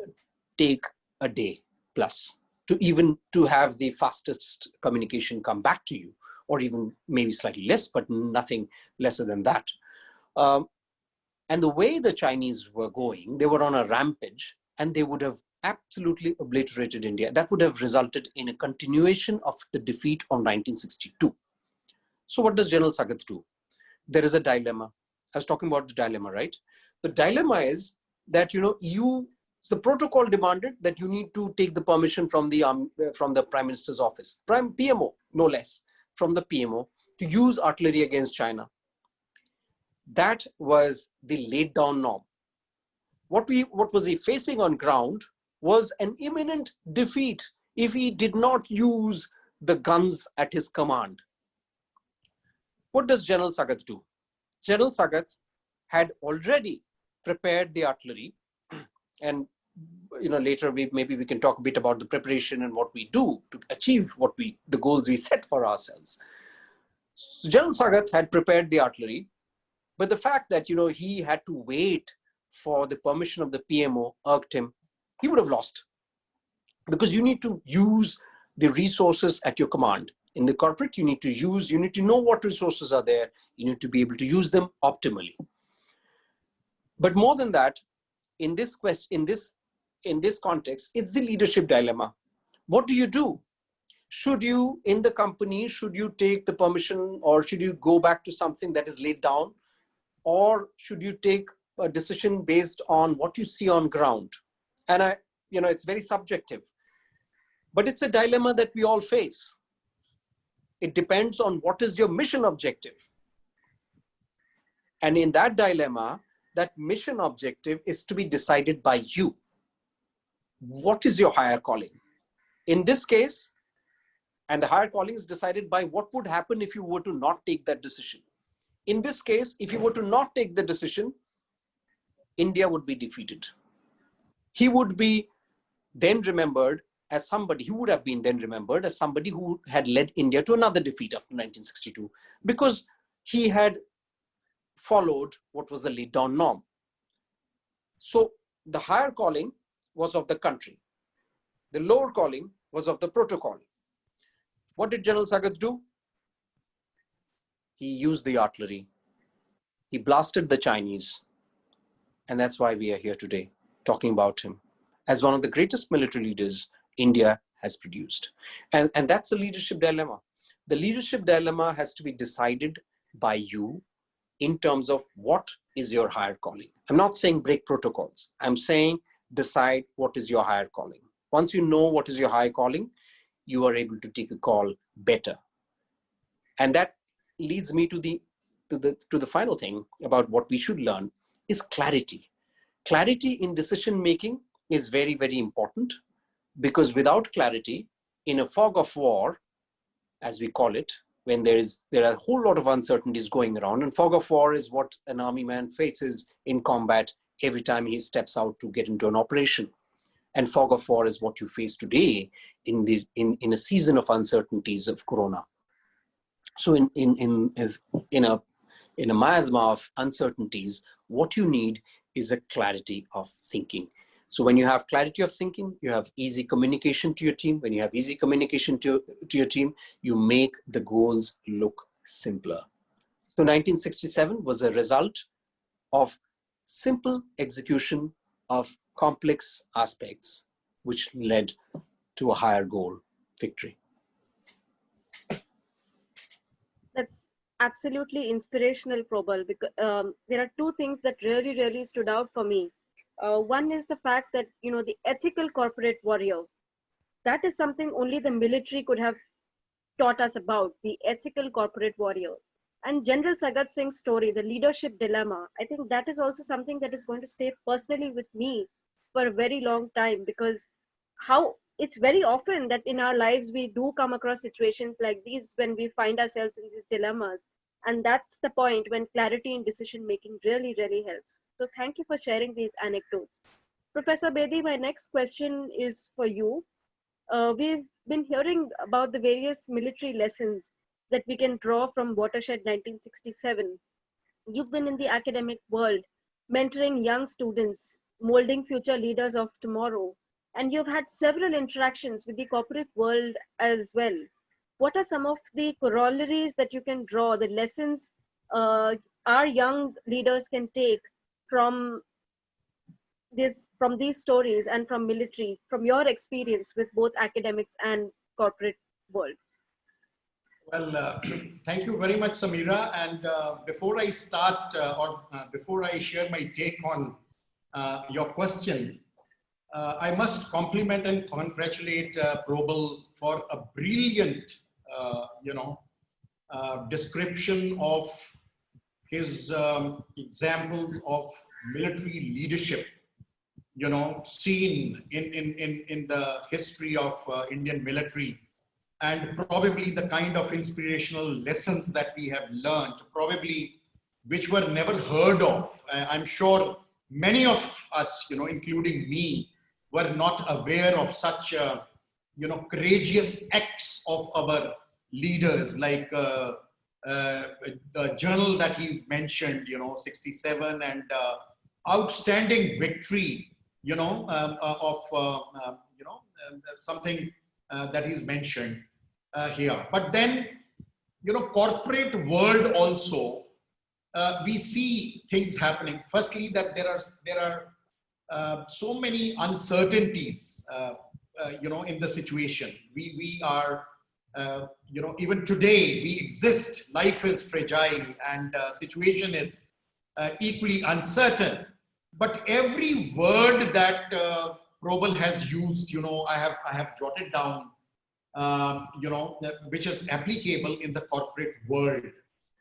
take a day plus to have the fastest communication come back to you, or even maybe slightly less, but nothing lesser than that. And the way the Chinese were going, they were on a rampage, and they would have absolutely obliterated India. That would have resulted in a continuation of the defeat of 1962. So what does General Sagat do? There is a dilemma. I was talking about the dilemma, right? The dilemma is that, the protocol demanded that you need to take the permission from the Prime Minister's office, PMO, no less, from the PMO, to use artillery against China. That was the laid down norm. What was he facing on ground was an imminent defeat if he did not use the guns at his command. What does General Sagat do? General Sagat had already prepared the artillery, and later maybe we can talk a bit about the preparation and what we do to achieve the goals we set for ourselves. So General Sagat had prepared the artillery, but the fact that he had to wait for the permission of the PMO irked him. He would have lost, because you need to use the resources at your command. In the corporate, you need to know what resources are there. You need to be able to use them optimally. But more than that, in this context, it's the leadership dilemma. What do you do? Should you, in the company, should you take the permission, or should you go back to something that is laid down? Or should you take a decision based on what you see on ground? And it's very subjective, but it's a dilemma that we all face. It depends on what is your mission objective. And in that dilemma, that mission objective is to be decided by you. What is your higher calling? In this case, and the higher calling is decided by what would happen if you were to not take that decision. In this case, if you were to not take the decision, India would be defeated. He would be then remembered as somebody, he would have been then remembered as somebody who had led India to another defeat after 1962, because he had followed what was the laid down norm. So the higher calling was of the country. The lower calling was of the protocol. What did General Sagat do? He used the artillery. He blasted the Chinese. And that's why we are here today, talking about him as one of the greatest military leaders India has produced. And that's the leadership dilemma. The leadership dilemma has to be decided by you in terms of what is your higher calling. I'm not saying break protocols. I'm saying decide what is your higher calling. Once you know what is your higher calling, you are able to take a call better. And that leads me to the final thing about what we should learn is clarity. Clarity in decision making is very, very important, because without clarity, in a fog of war, as we call it, when there are a whole lot of uncertainties going around, and fog of war is what an army man faces in combat every time he steps out to get into an operation. And fog of war is what you face today in a season of uncertainties of Corona. So in a miasma of uncertainties, what you need is a clarity of thinking. So when you have clarity of thinking, you have easy communication to your team. When you have easy communication to your team, you make the goals look simpler. So 1967 was a result of simple execution of complex aspects, which led to a higher goal, victory. That's absolutely inspirational, Probal, because there are two things that really, really stood out for me. One is the fact that, the ethical corporate warrior, that is something only the military could have taught us about, the ethical corporate warrior. And General Sagat Singh's story, the leadership dilemma, I think that is also something that is going to stay personally with me for a very long time, because it's very often that in our lives we do come across situations like these when we find ourselves in these dilemmas. And that's the point when clarity in decision making really, really helps. So thank you for sharing these anecdotes. Professor Bedi, my next question is for you. We've been hearing about the various military lessons that we can draw from Watershed 1967. You've been in the academic world, mentoring young students, molding future leaders of tomorrow, and you've had several interactions with the corporate world as well. What are some of the corollaries that you can draw, the lessons our young leaders can take from these stories and from military, from your experience with both academics and corporate world? Well, thank you very much, Samira. And before I start, before I share my take on your question, I must compliment and congratulate Probal for a brilliant, description of his examples of military leadership, seen in the history of Indian military, and probably the kind of inspirational lessons that we have learned, probably which were never heard of. I'm sure many of us, including me, were not aware of such, courageous acts of our leaders, like the journal that he's mentioned, 67, and outstanding victory, of something that he's mentioned. here. But then, you know, corporate world also, we see things happening. Firstly, that there are so many uncertainties, you know, in the situation. We are, you know, even today we exist. Life is fragile, and situation is equally uncertain. But every word that Probal has used, you know, I have jotted down, you know, which is applicable in the corporate world.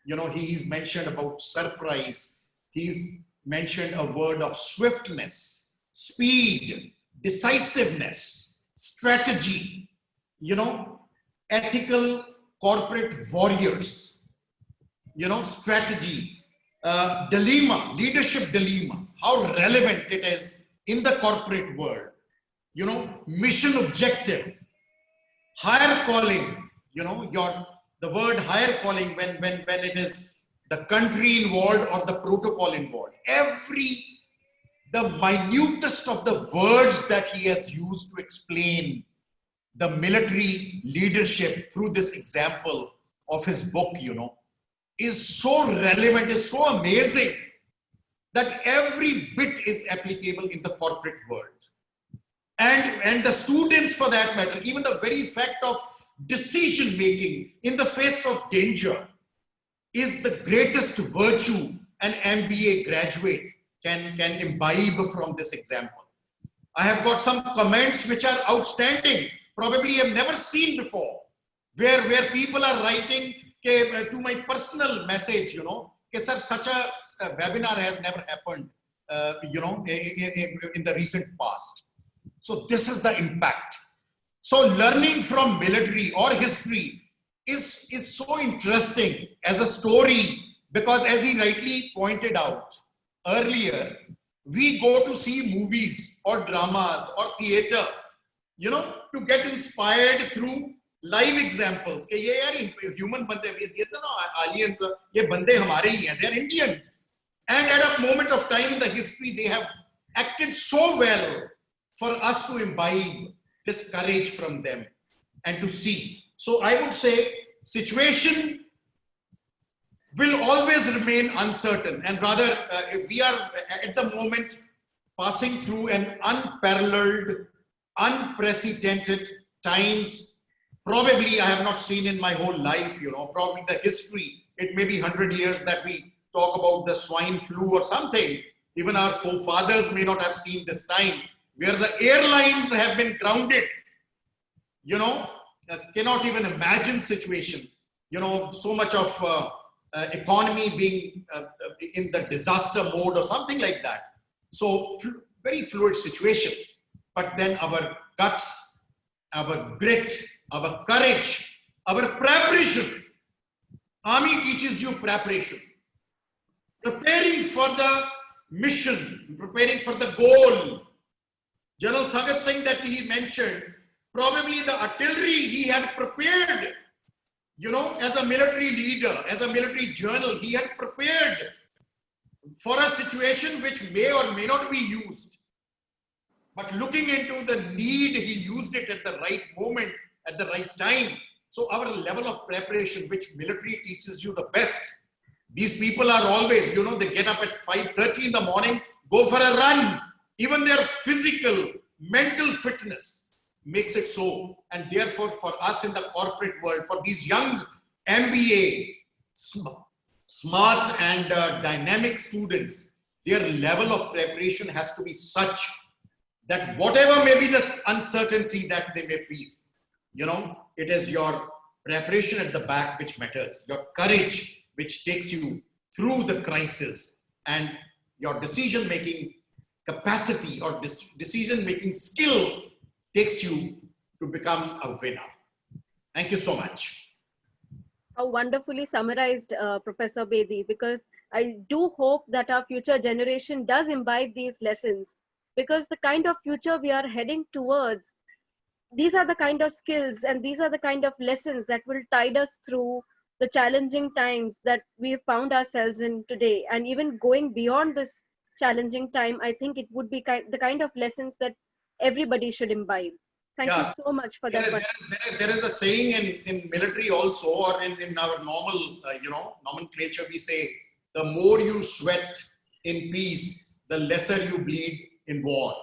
You know, he's mentioned about surprise. He's mentioned a word of swiftness, speed, decisiveness, strategy, you know, ethical corporate warriors, you know, strategy, dilemma, leadership dilemma, how relevant it is in the corporate world, you know, mission objective, higher calling, you know, the word higher calling when it is the country involved or the protocol involved. The minutest of the words that he has used to explain the military leadership through this example of his book, you know, is so relevant, is so amazing that every bit is applicable in the corporate world. And the students, for that matter, even the very fact of decision making in the face of danger is the greatest virtue an MBA graduate can imbibe from this example. I have got some comments which are outstanding, probably I've never seen before, where people are writing to my personal message, you know, sir, such a webinar has never happened, you know, in the recent past. So this is the impact. So learning from military or history is so interesting as a story, because as he rightly pointed out earlier, we go to see movies or dramas or theater, you know, to get inspired through live examples. कि ये यार human बंदे, ये तो ना aliens, ये बंदे हमारे ही हैं, they're Indians. And at a moment of time in the history, they have acted so well for us to imbibe this courage from them and to see. So I would say situation will always remain uncertain, and rather we are at the moment passing through an unparalleled, unprecedented times. Probably I have not seen in my whole life, you know, probably the history, it may be 100 years that we talk about the swine flu or something. Even our forefathers may not have seen this time, where the airlines have been grounded, you know, cannot even imagine situation, you know, so much of economy being in the disaster mode or something like that. So very fluid situation, but then our guts, our grit, our courage, our preparation. Army teaches you preparation, preparing for the mission, preparing for the goal. General Sagat Singh that he mentioned, probably the artillery he had prepared, you know, as a military leader, as a military journal, he had prepared for a situation which may or may not be used. But looking into the need, he used it at the right moment, at the right time. So our level of preparation, which military teaches you the best. These people are always, you know, they get up at 5:30 in the morning, go for a run. Even their physical, mental fitness makes it so. And therefore, for us in the corporate world, for these young MBA, smart and dynamic students, their level of preparation has to be such that whatever may be the uncertainty that they may face, you know, it is your preparation at the back which matters, your courage which takes you through the crisis, and your decision-making capacity or decision-making skill takes you to become a winner. Thank you so much. How wonderfully summarized, Professor Bedi, because I do hope that our future generation does imbibe these lessons, because the kind of future we are heading towards, these are the kind of skills and these are the kind of lessons that will tide us through the challenging times that we found ourselves in today. And even going beyond this challenging time, I think it would be the kind of lessons that everybody should imbibe. Thank you Yeah, so much for that. there is a saying in military also, or in our normal, nomenclature, we say, the more you sweat in peace, the lesser you bleed in war.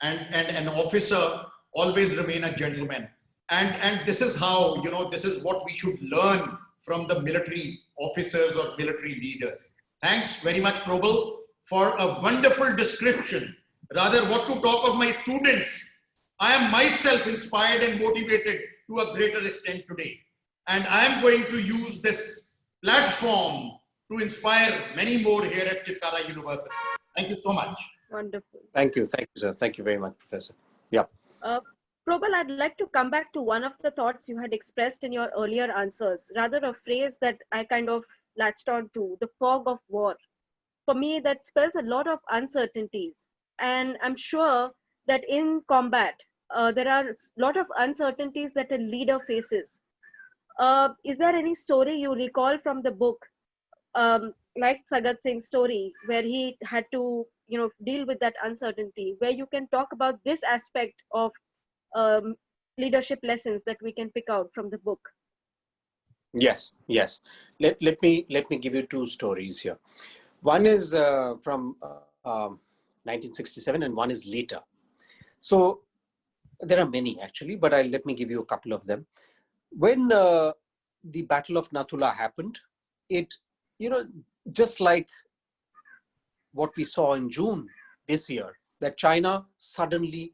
And an officer always remain a gentleman. And this is how, this is what we should learn from the military officers or military leaders. Thanks very much, Probal, for a wonderful description. Rather, what to talk of my students. I am myself inspired and motivated to a greater extent today. And I am going to use this platform to inspire many more here at Chitkara University. Thank you so much. Wonderful. Thank you, sir. Thank you very much, Professor. Yeah. Probal, I'd like to come back to one of the thoughts you had expressed in your earlier answers, rather a phrase that I kind of latched on to, the fog of war. For me, that spells a lot of uncertainties. And I'm sure that in combat, there are a lot of uncertainties that a leader faces. Is there any story you recall from the book, like Sagat Singh's story, where he had to, deal with that uncertainty, where you can talk about this aspect of leadership lessons that we can pick out from the book? Yes. Let me give you two stories here. One is from 1967 and one is later. So there are many actually, but let me give you a couple of them. When the Battle of Nathula happened, it, just like what we saw in June this year, that China suddenly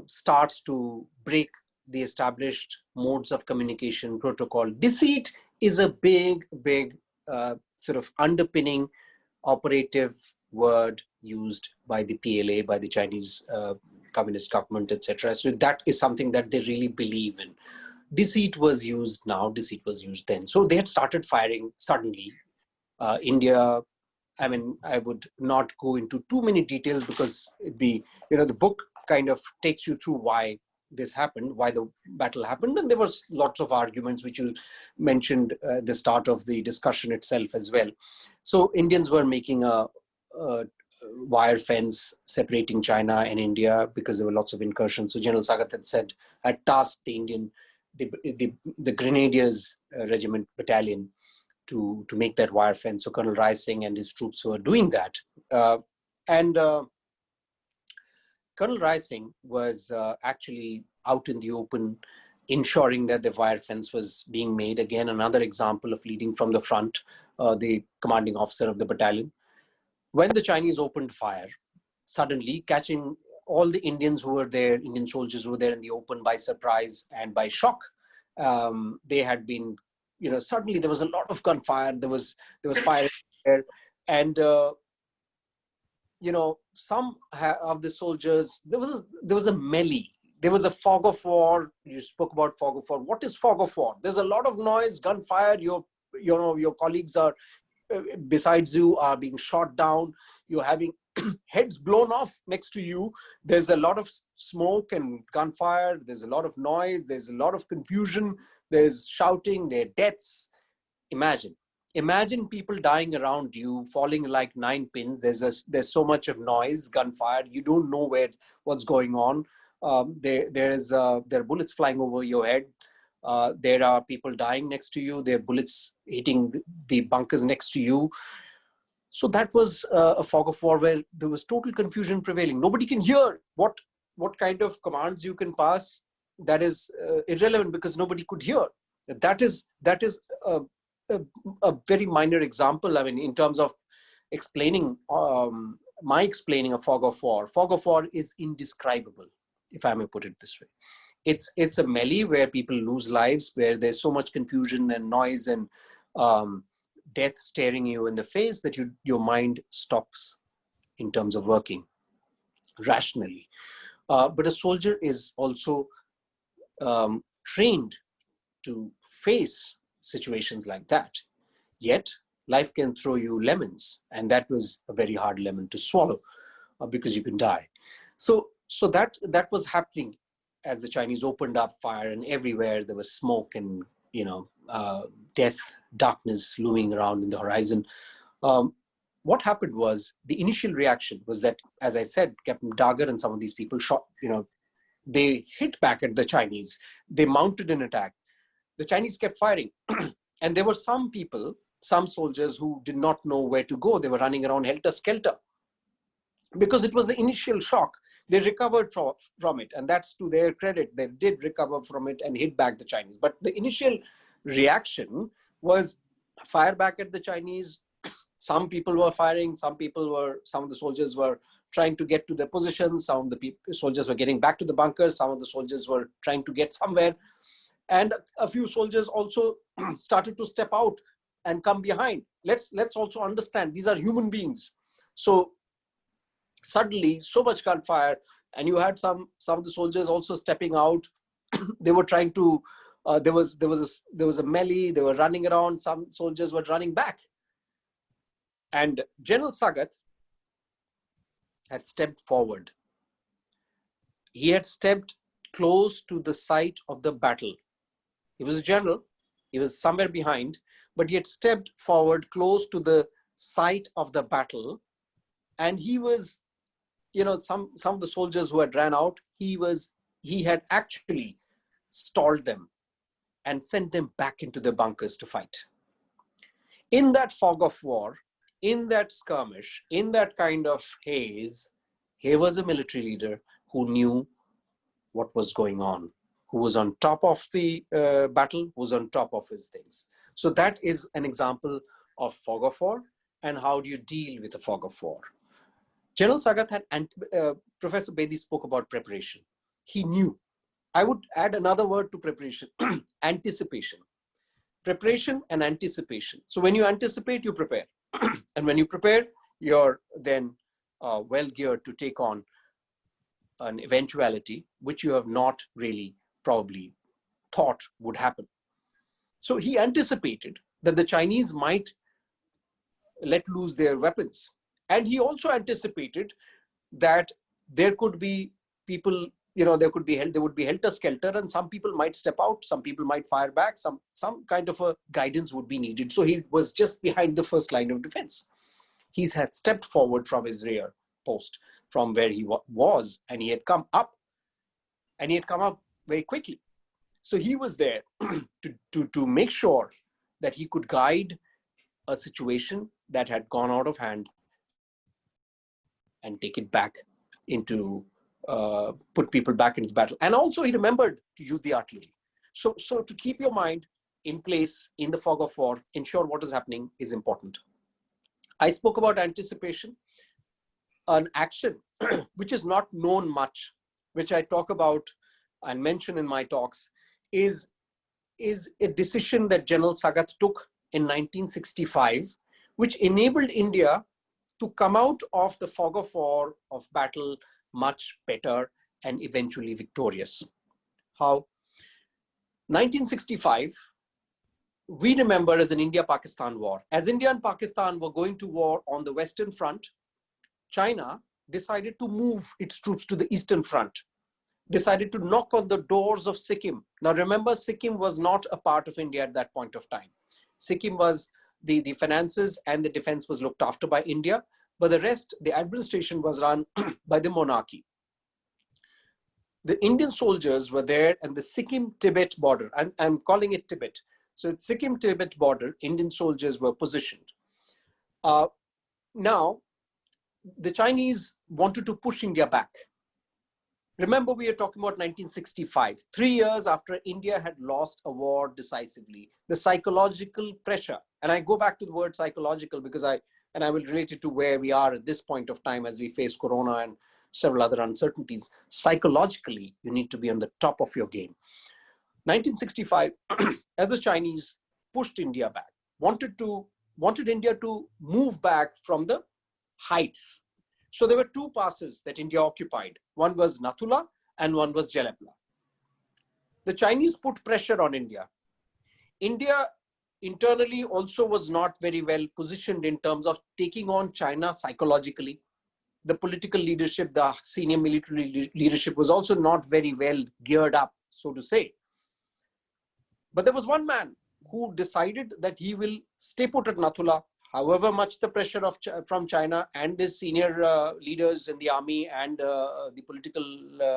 starts to break the established modes of communication protocol. Deceit is a big sort of underpinning operative word used by the PLA, by the Chinese Communist government, etc. So that is something that they really believe in. Deceit was used now, deceit was used then. So they had started firing suddenly. India, I mean, I would not go into too many details because it'd be, the book kind of takes you through why this happened, why the battle happened. And there was lots of arguments which you mentioned at the start of the discussion itself as well. So Indians were making a wire fence separating China and India because there were lots of incursions. So General Sagat had tasked the Grenadiers Regiment Battalion to make that wire fence. So Colonel Rai Singh and his troops were doing that. Colonel Rai Singh was actually out in the open, ensuring that the wire fence was being made. Again, another example of leading from the front, the commanding officer of the battalion. When the Chinese opened fire, suddenly catching all the Indians who were there, Indian soldiers who were there in the open by surprise and by shock, they had been, suddenly there was a lot of gunfire. There was fire there, and some of the soldiers, there was a melee. There was a fog of war. You spoke about fog of war. What is fog of war? There's a lot of noise, gunfire. Your colleagues are besides you are being shot down. You're having heads blown off next to you. There's a lot of smoke and gunfire. There's a lot of noise. There's a lot of confusion. There's shouting. There are deaths. Imagine people dying around you, falling like 9 pins. There's so much of noise, gunfire. You don't know what's going on. There are bullets flying over your head. There are people dying next to you. There are bullets hitting the bunkers next to you. So that was a fog of war where there was total confusion prevailing. Nobody can hear what kind of commands you can pass. That is irrelevant because nobody could hear. That is a very minor example. I mean, in terms of explaining explaining a fog of war. Fog of war is indescribable, if I may put it this way. It's a melee where people lose lives, where there's so much confusion and noise and death staring you in the face that your mind stops in terms of working rationally. But a soldier is also trained to face situations like that. Yet life can throw you lemons, and that was a very hard lemon to swallow because you can die. So that was happening as the Chinese opened up fire, and everywhere there was smoke and death, darkness looming around in the horizon. What happened was the initial reaction was that, as I said, Captain Dagar and some of these people shot, They hit back at the Chinese. They mounted an attack. The Chinese kept firing. And there were some people, some soldiers who did not know where to go. They were running around helter-skelter. Because it was the initial shock. They recovered from it. And that's to their credit. They did recover from it and hit back the Chinese. But the initial reaction was fire back at the Chinese. Some people were firing. Some of the soldiers were trying to get to their positions. Some of the soldiers were getting back to the bunkers. Some of the soldiers were trying to get somewhere. And a few soldiers also started to step out and come behind. Let's also understand, these are human beings. So suddenly, so much gunfire, and you had some of the soldiers also stepping out. They were trying to, there was a melee, they were running around, some soldiers were running back. And General Sagat had stepped forward. He had stepped close to the site of the battle. He was a general, he was somewhere behind, but he had stepped forward close to the site of the battle. And he was, some of the soldiers who had ran out, he had actually stalled them and sent them back into the bunkers to fight. In that fog of war, in that skirmish, in that kind of haze, here was a military leader who knew what was going on, who was on top of the battle, who was on top of his things. So that is an example of fog of war and how do you deal with the fog of war. General Sagat had, and Professor Bedi spoke about preparation. He knew. I would add another word to preparation, anticipation. Preparation and anticipation. So when you anticipate, you prepare. And when you prepare, you're then well geared to take on an eventuality which you have not really probably thought would happen. So he anticipated that the Chinese might let loose their weapons. And he also anticipated that there could be people, there would be helter-skelter, and some people might step out, some people might fire back, some kind of a guidance would be needed. So he was just behind the first line of defense. He had stepped forward from his rear post, from where he was, and he had come up, and he had come up very quickly. So he was there to make sure that he could guide a situation that had gone out of hand and take it back into, put people back into the battle. And also he remembered to use the artillery. So to keep your mind in place in the fog of war, ensure what is happening is important. I spoke about anticipation. An action which is not known much, which I talk about and mention in my talks, is a decision that General Sagat took in 1965, which enabled India to come out of the fog of war, of battle, much better and eventually victorious. How? 1965, we remember as an India-Pakistan war. As India and Pakistan were going to war on the Western Front, China decided to move its troops to the Eastern Front, decided to knock on the doors of Sikkim. Now remember, Sikkim was not a part of India at that point of time. Sikkim was the finances and the defense was looked after by India, but the rest, the administration was run by the monarchy. The Indian soldiers were there, and the Sikkim-Tibet border, I'm calling it Tibet. So the Sikkim-Tibet border, Indian soldiers were positioned. Now, the Chinese wanted to push India back. Remember, we are talking about 1965, 3 years after India had lost a war decisively. The psychological pressure, and I go back to the word psychological because I will relate it to where we are at this point of time as we face Corona and several other uncertainties. Psychologically, you need to be on the top of your game. 1965, as the Chinese pushed India back, wanted India to move back from the heights. So there were two passes that India occupied. One was Nathula and one was Jalapla. The Chinese put pressure on India. India internally also was not very well positioned in terms of taking on China psychologically. The political leadership, the senior military leadership was also not very well geared up, so to say. But there was one man who decided that he will stay put at Nathula, however much the pressure from China and the senior leaders in the army and the political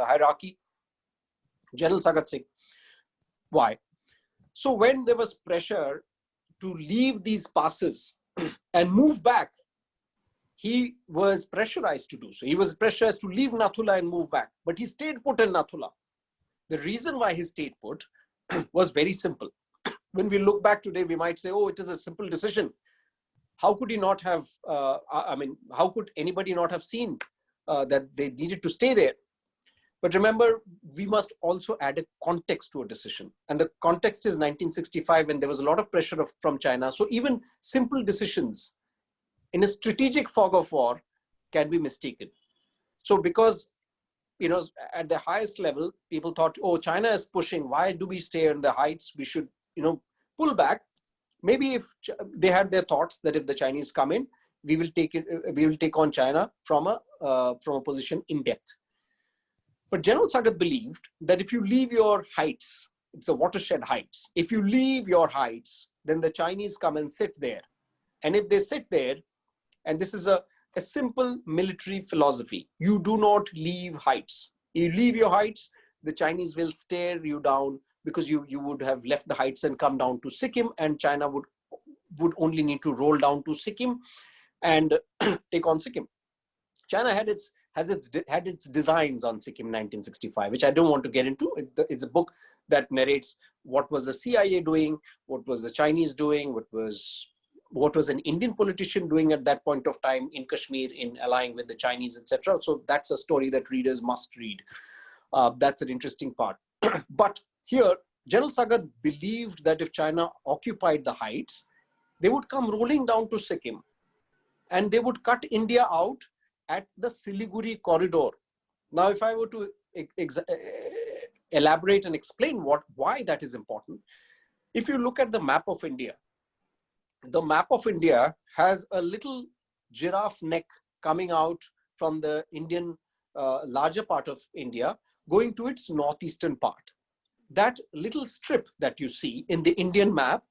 hierarchy General Sagat Singh. Why? So when there was pressure to leave these passes and move back, he was pressurized to do so. He was pressurized to leave Nathula and move back, but he stayed put in Nathula. The reason why he stayed put was very simple. When we look back today, we might say, oh, it is a simple decision. How could he not have, how could anybody not have seen that they needed to stay there? But remember, we must also add a context to a decision. And the context is 1965, when there was a lot of pressure from China. So even simple decisions in a strategic fog of war can be mistaken. So because, at the highest level, people thought, oh, China is pushing. Why do we stay on the heights? We should, pull back. Maybe if they had their thoughts that if the Chinese come in, we will take on China from a position in depth. But General Sagat believed that if you leave your heights, it's the Watershed heights. If you leave your heights, then the Chinese come and sit there. And if they sit there, and this is a simple military philosophy, you do not leave heights. You leave your heights, the Chinese will stare you down, because you would have left the heights and come down to Sikkim, and China would only need to roll down to Sikkim and take on Sikkim. China had its designs on Sikkim in 1965, which I don't want to get into. It's a book that narrates what was the CIA doing, what was the Chinese doing, what was an Indian politician doing at that point of time in Kashmir in allying with the Chinese, etc. So that's a story that readers must read. That's an interesting part. But here, General Sagat believed that if China occupied the heights, they would come rolling down to Sikkim, and they would cut India out at the Siliguri corridor. Now, if I were to elaborate and explain why that is important, if you look at the map of India has a little giraffe neck coming out from the Indian larger part of India, going to its northeastern part. That little strip that you see in the India map,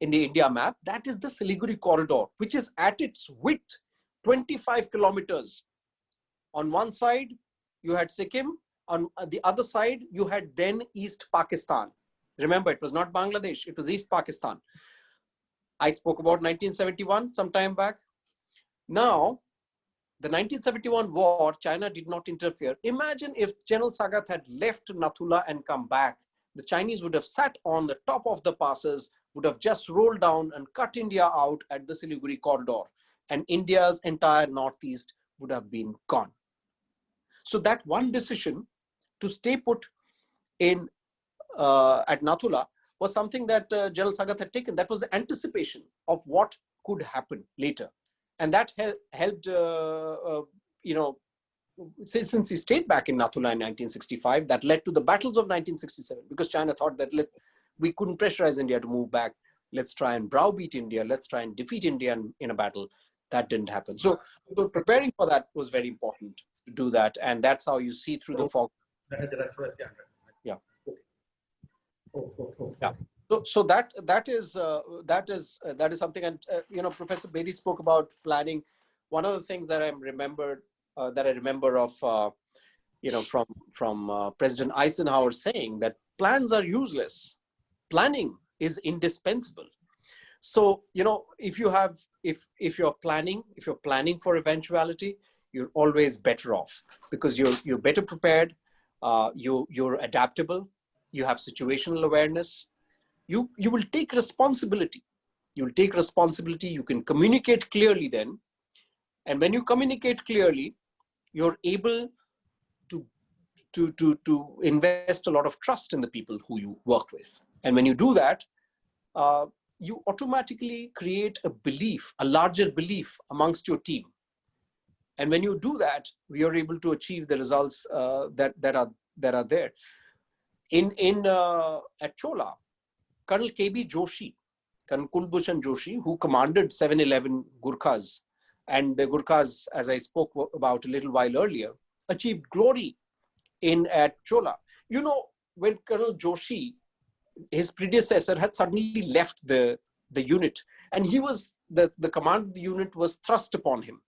that is the Siliguri corridor, which is at its width 25 kilometers. On one side, you had Sikkim. On the other side, you had then East Pakistan. Remember, it was not Bangladesh, it was East Pakistan. I spoke about 1971 some time back. Now, the 1971 war, China did not interfere. Imagine if General Sagat had left Nathula and come back. The Chinese would have sat on the top of the passes, would have just rolled down and cut India out at the Siliguri corridor, and India's entire northeast would have been gone. So that one decision to stay put in at Nathula was something that General Sagat had taken. That was the anticipation of what could happen later. And that helped, since he stayed back in Nathula in 1965, that led to the battles of 1967, because China thought that we couldn't pressurize India to move back. Let's try and browbeat India. Let's try and defeat India in a battle. That didn't happen. So preparing for that was very important to do that. And that's how you see through the fog. Yeah. Yeah. So that is something. And Professor Bedi spoke about planning. One of the things that I remember of from President Eisenhower saying that plans are useless, planning is indispensable. So if you're planning for eventuality, you're always better off, because you're better prepared, you're adaptable, you have situational awareness. You will take responsibility. You can communicate clearly then. And when you communicate clearly, you're able to invest a lot of trust in the people who you work with. And when you do that, you automatically create a larger belief amongst your team. And when you do that, we are able to achieve the results that are there. At Chola, Colonel K.B. Joshi, Colonel Kulbhushan Joshi, who commanded 711 Gurkhas, and the Gurkhas, as I spoke about a little while earlier, achieved glory at Chola. When Colonel Joshi, his predecessor, had suddenly left the unit, and he was the command of the unit was thrust upon him.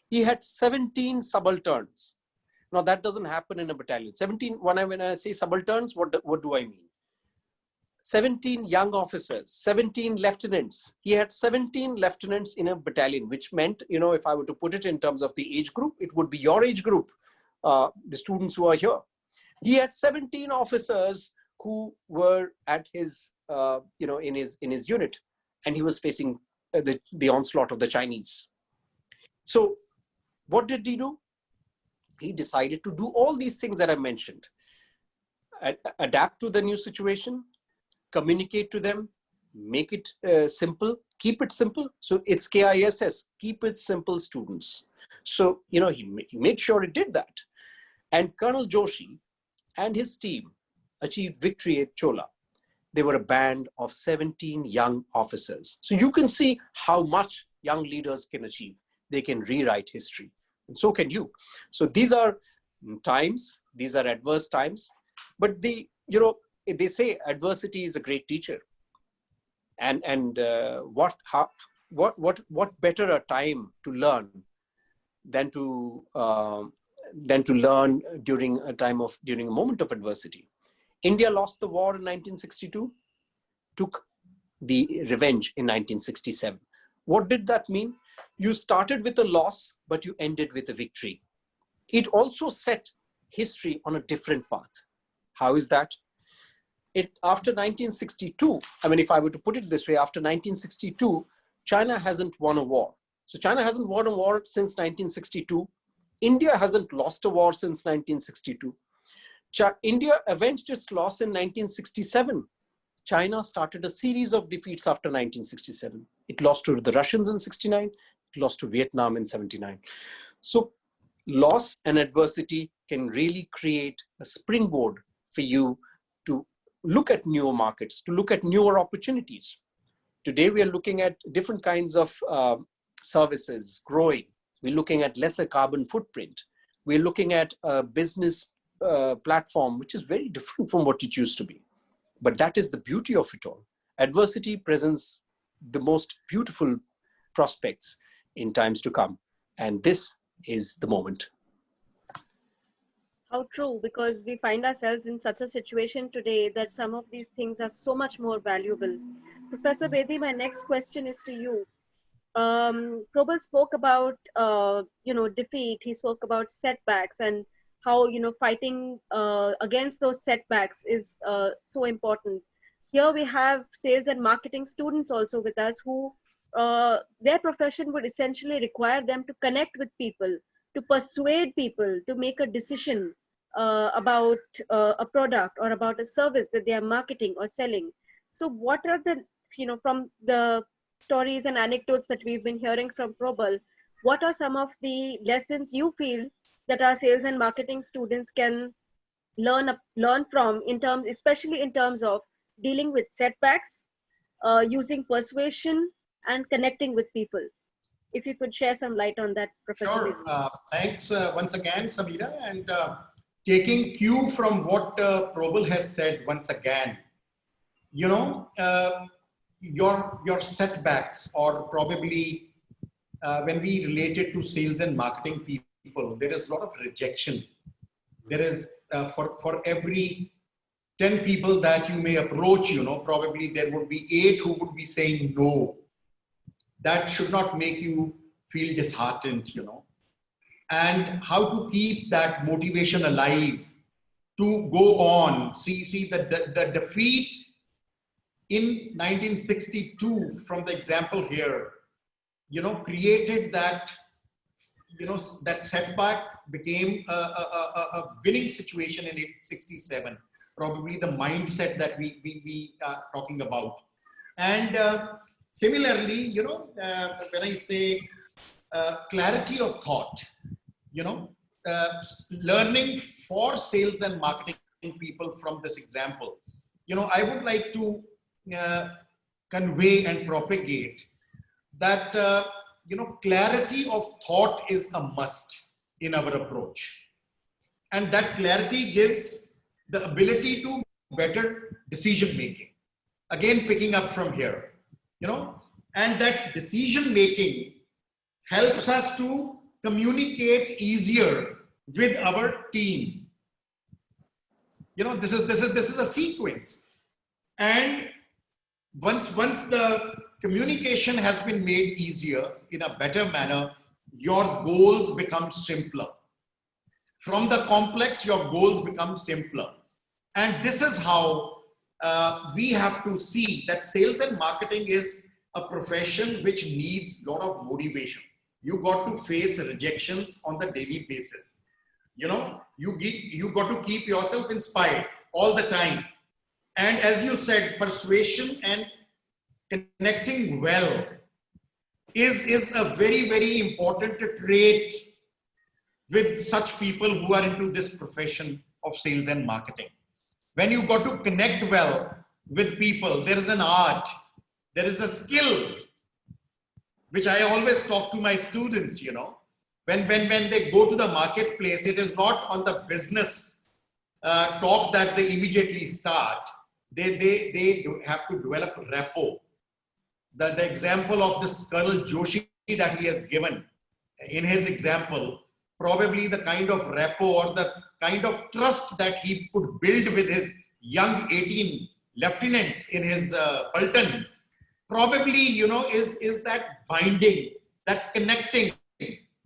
He had 17 subalterns. Now that doesn't happen in a battalion. 17, when I say subalterns, what do I mean? 17 young officers, 17 lieutenants. He had 17 lieutenants in a battalion, which meant, if I were to put it in terms of the age group, it would be your age group, the students who are here. He had 17 officers who were at his, in his unit, and he was facing the onslaught of the Chinese. So what did he do? He decided to do all these things that I mentioned. Adapt to the new situation, communicate to them, make it simple, keep it simple. So it's KISS, keep it simple, students. So, he made sure it did that. And Colonel Joshi and his team achieved victory at Chola. They were a band of 17 young officers. So you can see how much young leaders can achieve. They can rewrite history. And so can you. So these are times, these are adverse times, but they say adversity is a great teacher. And what better a time to learn than to learn during a moment of adversity. India lost the war in 1962, took the revenge in 1967. What did that mean? You started with a loss, but you ended with a victory. It also set history on a different path. How is that? After 1962, if I were to put it this way, after 1962, China hasn't won a war. So China hasn't won a war since 1962. India hasn't lost a war since 1962. India avenged its loss in 1967. China started a series of defeats after 1967. It lost to the Russians in 69. It lost to Vietnam in 79. So loss and adversity can really create a springboard for you to look at newer markets, to look at newer opportunities. Today, we are looking at different kinds of services growing. We're looking at lesser carbon footprint. We're looking at a business platform, which is very different from what it used to be. But that is the beauty of it all. Adversity presents the most beautiful prospects in times to come. And this is the moment. How true, because we find ourselves in such a situation today that some of these things are so much more valuable. Professor Bedi, my next question is to you. Probal spoke about, defeat. He spoke about setbacks and how, fighting against those setbacks is so important. Here we have sales and marketing students also with us who their profession would essentially require them to connect with people, to persuade people to make a decision about a product or about a service that they are marketing or selling. So what are the, from the stories and anecdotes that we've been hearing from Probal, what are some of the lessons you feel that our sales and marketing students can learn from, especially in terms of dealing with setbacks, using persuasion, and connecting with people? If you could share some light on that, Professor. Sure. Thanks once again, Samira. And taking cue from what Probal has said once again, your setbacks, or probably when we relate it to sales and marketing people, there is a lot of rejection. There is, for every 10 people that you may approach, probably there would be 8 who would be saying no. That should not make you feel disheartened, and how to keep that motivation alive to go on. See the defeat in 1962 from the example here, created that, that setback became a winning situation in 1967. Probably the mindset that we are talking about. And similarly, when I say clarity of thought, learning for sales and marketing people from this example, I would like to convey and propagate that, clarity of thought is a must in our approach. And that clarity gives the ability to better decision making. Again, picking up from here, and that decision making helps us to communicate easier with our team. You know, this is a sequence. And once the communication has been made easier in a better manner, your goals become simpler. From the complex, your goals become simpler. And this is how we have to see that sales and marketing is a profession which needs a lot of motivation. You got to face rejections on the daily basis. You know, you got to keep yourself inspired all the time. And as you said, persuasion and connecting well is a very, very important trait with such people who are into this profession of sales and marketing. When you got to connect well with people, there is an art, there is a skill, which I always talk to my students, you know. When they go to the marketplace, it is not on the business talk that they immediately start. They have to develop rapport. The example of this Colonel Joshi that he has given, in his example, probably the kind of rapport or the kind of trust that he could build with his young 18 lieutenants in his Bulletin, probably, you know, is that binding, that connecting,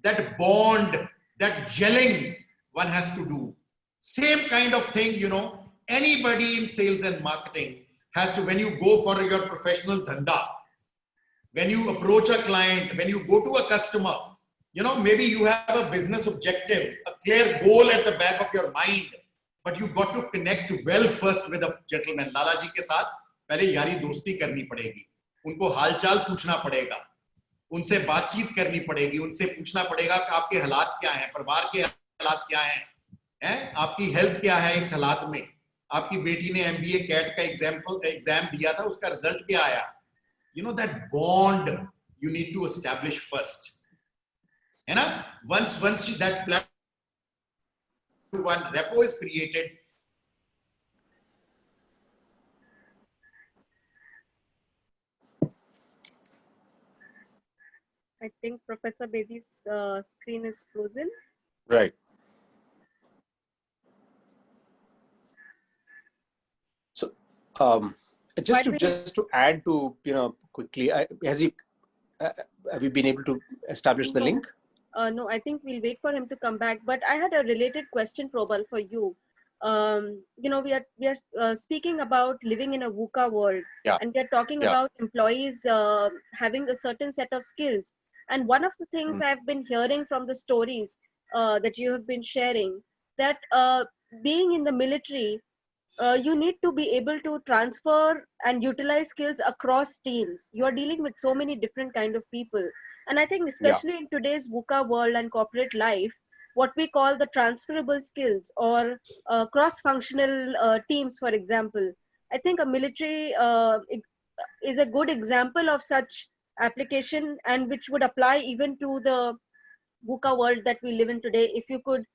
that bond, that gelling one has to do. Same kind of thing, you know, anybody in sales and marketing has to, when you go for your professional dhanda, when you approach a client, when you go to a customer, you know, maybe you have a business objective, a clear goal at the back of your mind, but you got to connect well first with a gentleman. Lala ji ke saath pehle yari dosti karni padegi. Unko हालचाल पूछना पड़ेगा, उनसे बातचीत करनी पड़ेगी, उनसे पूछना पड़ेगा कि आपके हालात क्या हैं, परिवार के हालात क्या हैं, आपकी हेल्थ क्या है इस हालात में, आपकी बेटी ने MBA कैट का एग्जाम दिया था, उसका रिजल्ट क्या आया. You know, that bond you need to establish first. You know, once that platform, one rapport is created, I think Professor Bedi's screen is frozen. Right. So, just to add to, you know, quickly, have you been able to establish the link? No, I think we'll wait for him to come back. But I had a related question, Probal, for you. You know, we are speaking about living in a VUCA world, and we are talking about employees having a certain set of skills. And one of the things I've been hearing from the stories that you have been sharing, that being in the military, you need to be able to transfer and utilize skills across teams. You are dealing with so many different kind of people. And I think especially in today's VUCA world and corporate life, what we call the transferable skills or cross-functional teams, for example, I think a military is a good example of such application, and which would apply even to the VUCA world that we live in today. If you could,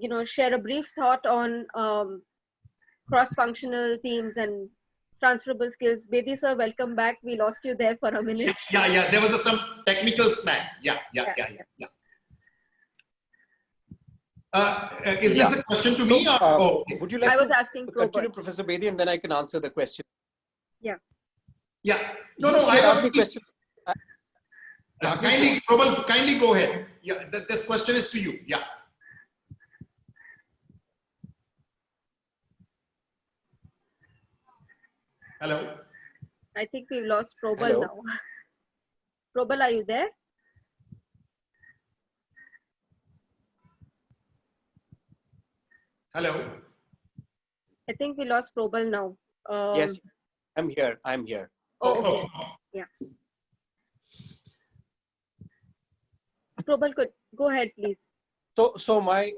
you know, share a brief thought on cross-functional teams and transferable skills. Bedi sir, welcome back. We lost you there for a minute. Yeah. There was some technical snag. Yeah. Is this a question to me? Or, would you like I was asking continue, Professor Bedi, and then I can answer the question? Yeah. No. I was asking question. Kindly go ahead. Yeah, this question is to you. Yeah. Hello. I think we've lost Probal now. Probal, are you there? Hello. I think we lost Probal now. Yes, I'm here. Oh, okay. Yeah. Probal, go ahead, please. So my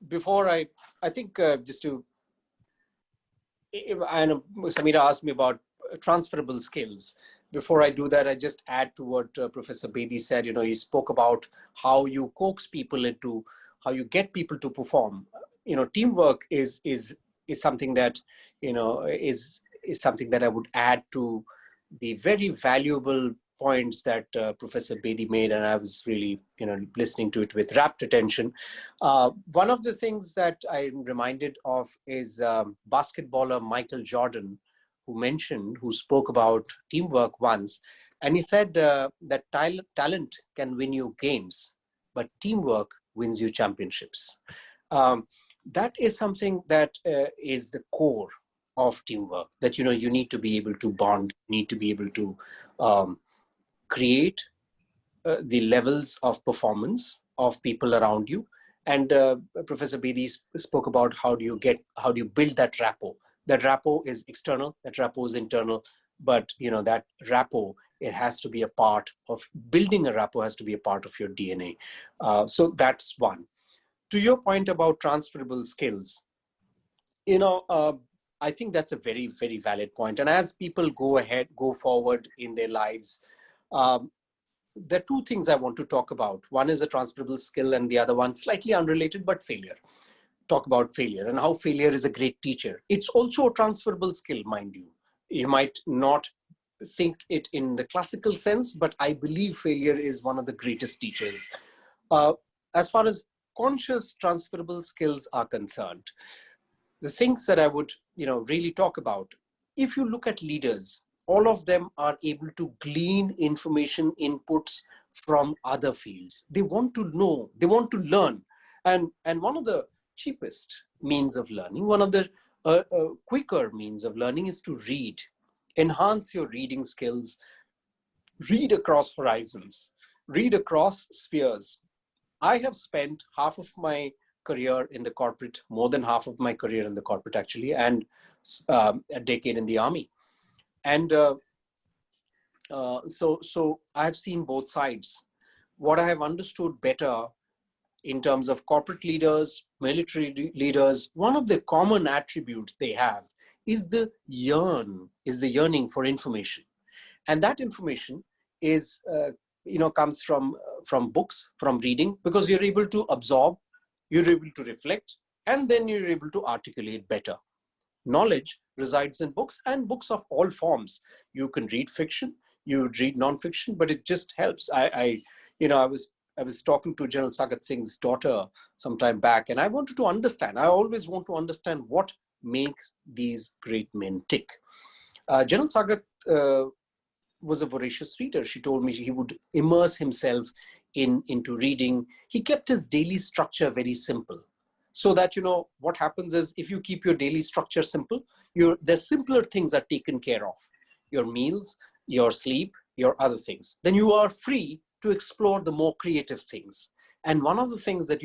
before I think just to, I know Samira asked me about transferable skills. Before I do that, I just add to what Professor Bedi said. You know, he spoke about how you coax people into, how you get people to perform. You know, teamwork is something that, you know, is something that I would add to the very valuable points that Professor Bedi made, and I was really, listening to it with rapt attention. One of the things that I'm reminded of is basketballer Michael Jordan, who spoke about teamwork once, and he said that talent can win you games, but teamwork wins you championships. That is something that is the core of teamwork, that you need to be able to bond, need to be able to create the levels of performance of people around you. And Professor Bedi spoke about how do you build that rapport. That rapport is external, that rapport is internal, but that rapport, it has to be a part of building a rapport, has to be a part of your DNA. So that's one. To your point about transferable skills, I think that's a very, very valid point. And as people go forward in their lives, there are two things I want to talk about. One is a transferable skill, and the other one slightly unrelated, but failure. Talk about failure and how failure is a great teacher. It's also a transferable skill, mind you. You might not think it in the classical sense, but I believe failure is one of the greatest teachers. As far as conscious transferable skills are concerned, the things that I would, really talk about, if you look at leaders, all of them are able to glean information inputs from other fields. They want to know, they want to learn. And one of the cheapest means of learning, one of the quicker means of learning is to read. Enhance your reading skills, read across horizons, read across spheres. I have spent half of my career in the corporate, more than half of my career in the corporate actually, and a decade in the army. And so I've seen both sides. What I have understood better in terms of corporate leaders, military leaders, one of the common attributes they have is the yearning for information. And that information is, comes from books, from reading, because you're able to absorb, you're able to reflect, and then you're able to articulate better. Knowledge resides in books, and books of all forms. You can read fiction, you read non-fiction, but it just helps. I was talking to General Sagat Singh's daughter some time back, and I wanted to understand. I always want to understand what makes these great men tick. General Sagat was a voracious reader. She told me he would immerse himself into reading. He kept his daily structure very simple, so that what happens is, if you keep your daily structure simple, the simpler things are taken care of. Your meals, your sleep, your other things. Then you are free to explore the more creative things. And one of the things that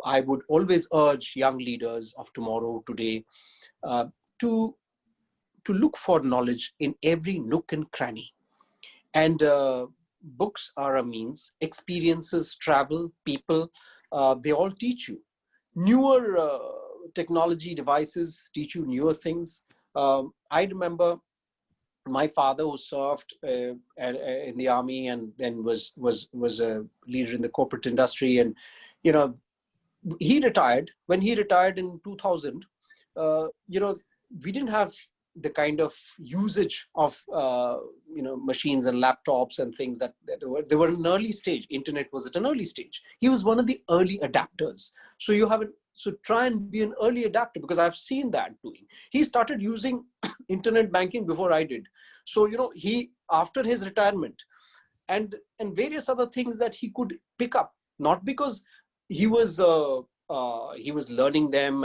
I would always urge young leaders of tomorrow, today, to look for knowledge in every nook and cranny. And books are a means. Experiences, travel, people, they all teach you. Newer technology devices teach you newer things. I remember my father, who served in the army and then was a leader in the corporate industry, and he retired. When he retired in 2000, we didn't have the kind of usage of machines and laptops and things that they were in an early stage. Internet was at an early stage. He was one of the early adapters. So try and be an early adapter, because I've seen that doing. He started using internet banking before I did. So he, after his retirement, and various other things that he could pick up, not because he was learning them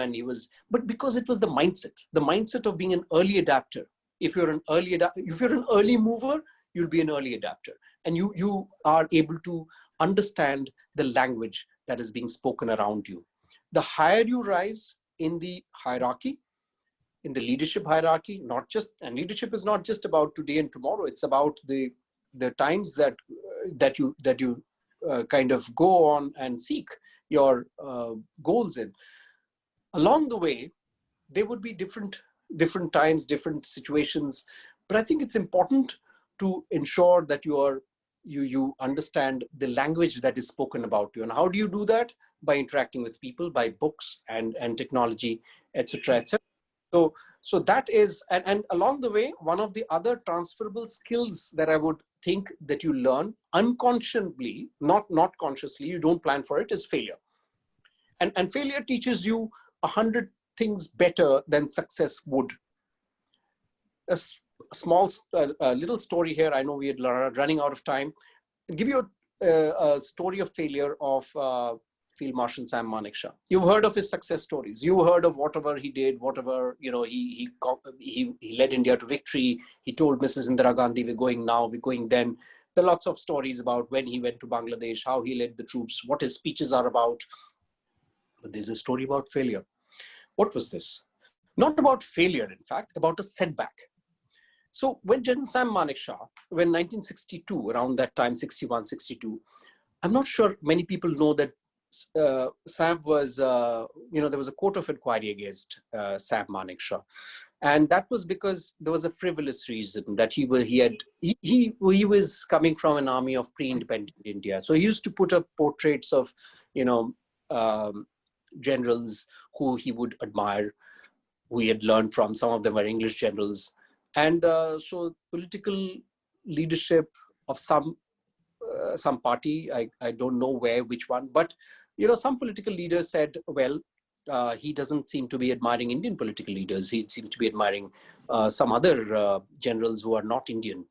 but because it was the mindset of being an early adapter. If you're an early mover, you'll be an early adapter, and you are able to understand the language that is being spoken around you. The higher you rise in the hierarchy, in the leadership hierarchy, and leadership is not just about today and tomorrow. It's about the times that you kind of go on and seek your goals in. Along the way, there would be different times, different situations, but I think it's important to ensure that you understand the language that is spoken about you. And how do you do that? By interacting with people, by books and technology, etc., etc. So that is, and along the way, one of the other transferable skills that I would think that you learn unconsciously, not consciously, you don't plan for it, is failure. And failure teaches you 100 things better than success would. A small, little story here. I know we are running out of time. I'll give you a story of failure of Field Marshal Sam Manekshaw. You've heard of his success stories. You heard of whatever he did, whatever, he led India to victory. He told Mrs. Indira Gandhi, we're going now, we're going then. There are lots of stories about when he went to Bangladesh, how he led the troops, what his speeches are about. But there's a story about failure. What was this? Not about failure, in fact, about a setback. So when General Sam Manekshaw, when 1962, around that time, 61, 62, I'm not sure many people know that Sam was, there was a court of inquiry against Sam Manekshaw. And that was because there was a frivolous reason that he was coming from an army of pre-independent India. So he used to put up portraits of, generals who he would admire, who he had learned from. Some of them were English generals. And so political leadership of some party, I don't know which one, but some political leaders said, well, he doesn't seem to be admiring Indian political leaders. He seems to be admiring some other generals who are not Indian.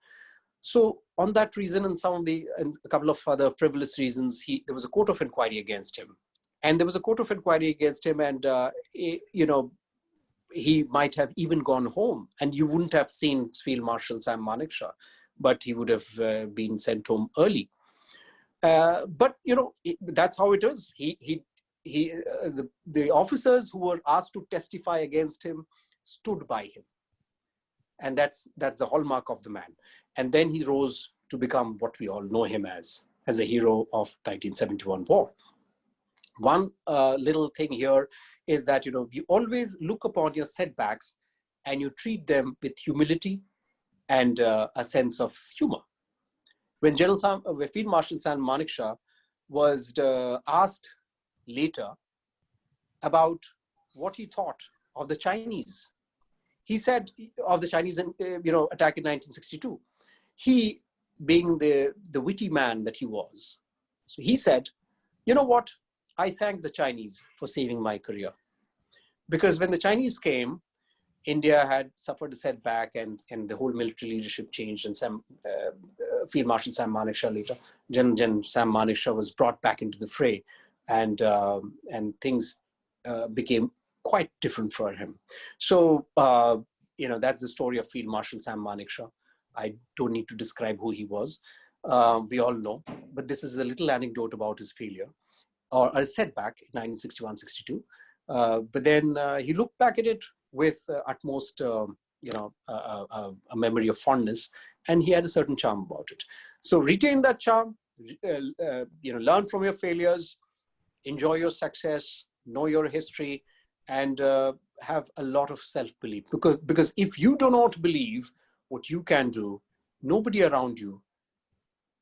So on that reason and a couple of other frivolous reasons, there was a court of inquiry against him. And there was a court of inquiry against him, and he might have even gone home, and you wouldn't have seen Field Marshal Sam Manekshaw, but he would have been sent home early. But that's how it is. The officers who were asked to testify against him stood by him, and that's the hallmark of the man. And then he rose to become what we all know him as a hero of 1971 war. One little thing here is that you always look upon your setbacks and you treat them with humility and a sense of humor. When Field Marshal Sam Manekshaw was asked later about what he thought of the Chinese, he said of the Chinese attack in 1962. He, being the witty man that he was, so he said, you know what? I thank the Chinese for saving my career. Because when the Chinese came, India had suffered a setback and the whole military leadership changed, and Field Marshal Sam Manekshaw later, General Sam Manekshaw was brought back into the fray, and things became quite different for him. So, that's the story of Field Marshal Sam Manekshaw. I don't need to describe who he was. We all know, but this is a little anecdote about his failure or a setback in 1961-62. But then he looked back at it with utmost, a memory of fondness, and he had a certain charm about it. So retain that charm, learn from your failures, enjoy your success, know your history, and have a lot of self-belief. Because if you do not believe what you can do, nobody around you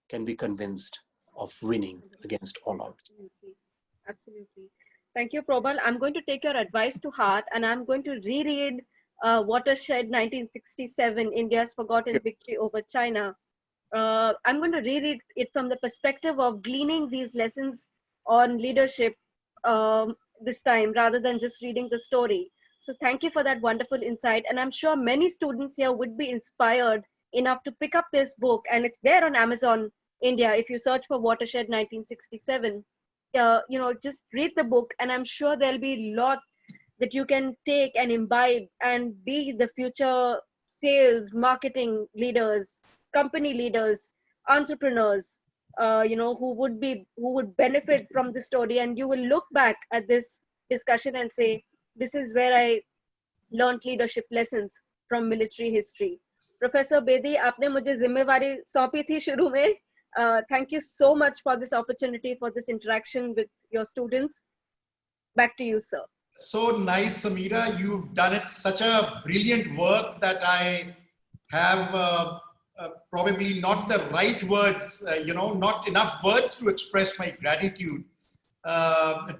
can be convinced of winning against all odds. Absolutely. Thank you, Probal. I'm going to take your advice to heart, and I'm going to reread Watershed 1967, India's Forgotten Victory over China. I'm going to reread it from the perspective of gleaning these lessons on leadership this time, rather than just reading the story. So thank you for that wonderful insight. And I'm sure many students here would be inspired enough to pick up this book, and it's there on Amazon India. If you search for Watershed 1967, just read the book, and I'm sure there'll be a lot that you can take and imbibe and be the future sales, marketing leaders, company leaders, entrepreneurs, who would benefit from the story. And you will look back at this discussion and say, this is where I learned leadership lessons from military history. Professor Bedi, आपने मुझे जिम्मेवारी सौंपी थी शुरू में. Thank you so much for this opportunity, for this interaction with your students. Back to you, sir. So nice, Samira. You've done it such a brilliant work that I have probably not the right words, not enough words to express my gratitude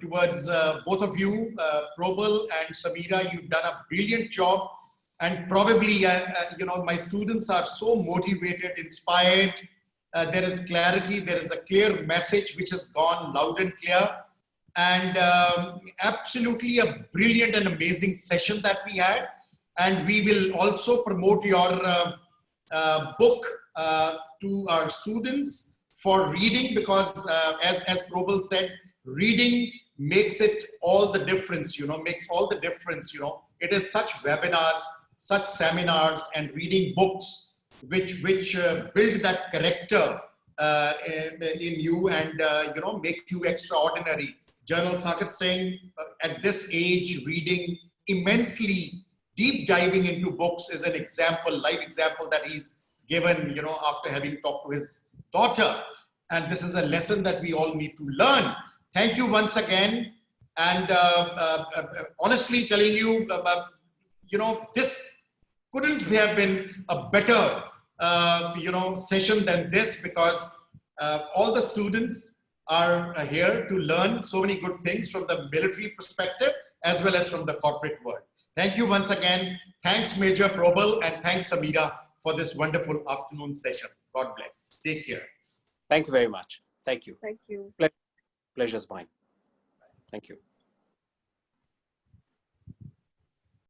towards both of you, Probal and Samira. You've done a brilliant job. And probably, my students are so motivated, inspired, there is clarity, there is a clear message which has gone loud and clear, and absolutely a brilliant and amazing session that we had. And we will also promote your book to our students for reading, because as Probal said, reading makes it all the difference, makes all the difference, It is such webinars, such seminars and reading books which build that character in you and, make you extraordinary. General Saket saying at this age, reading immensely, deep diving into books is an example, live example that he's given, after having talked to his daughter. And this is a lesson that we all need to learn. Thank you once again. And honestly telling you, this couldn't have been a better, session than this, because all the students are here to learn so many good things from the military perspective as well as from the corporate world. Thank you once again. Thanks, Major Probal, and thanks, Samira, for this wonderful afternoon session. God bless. Take care. Thank you very much. Thank you. Thank you. Pleasure's mine. Thank you.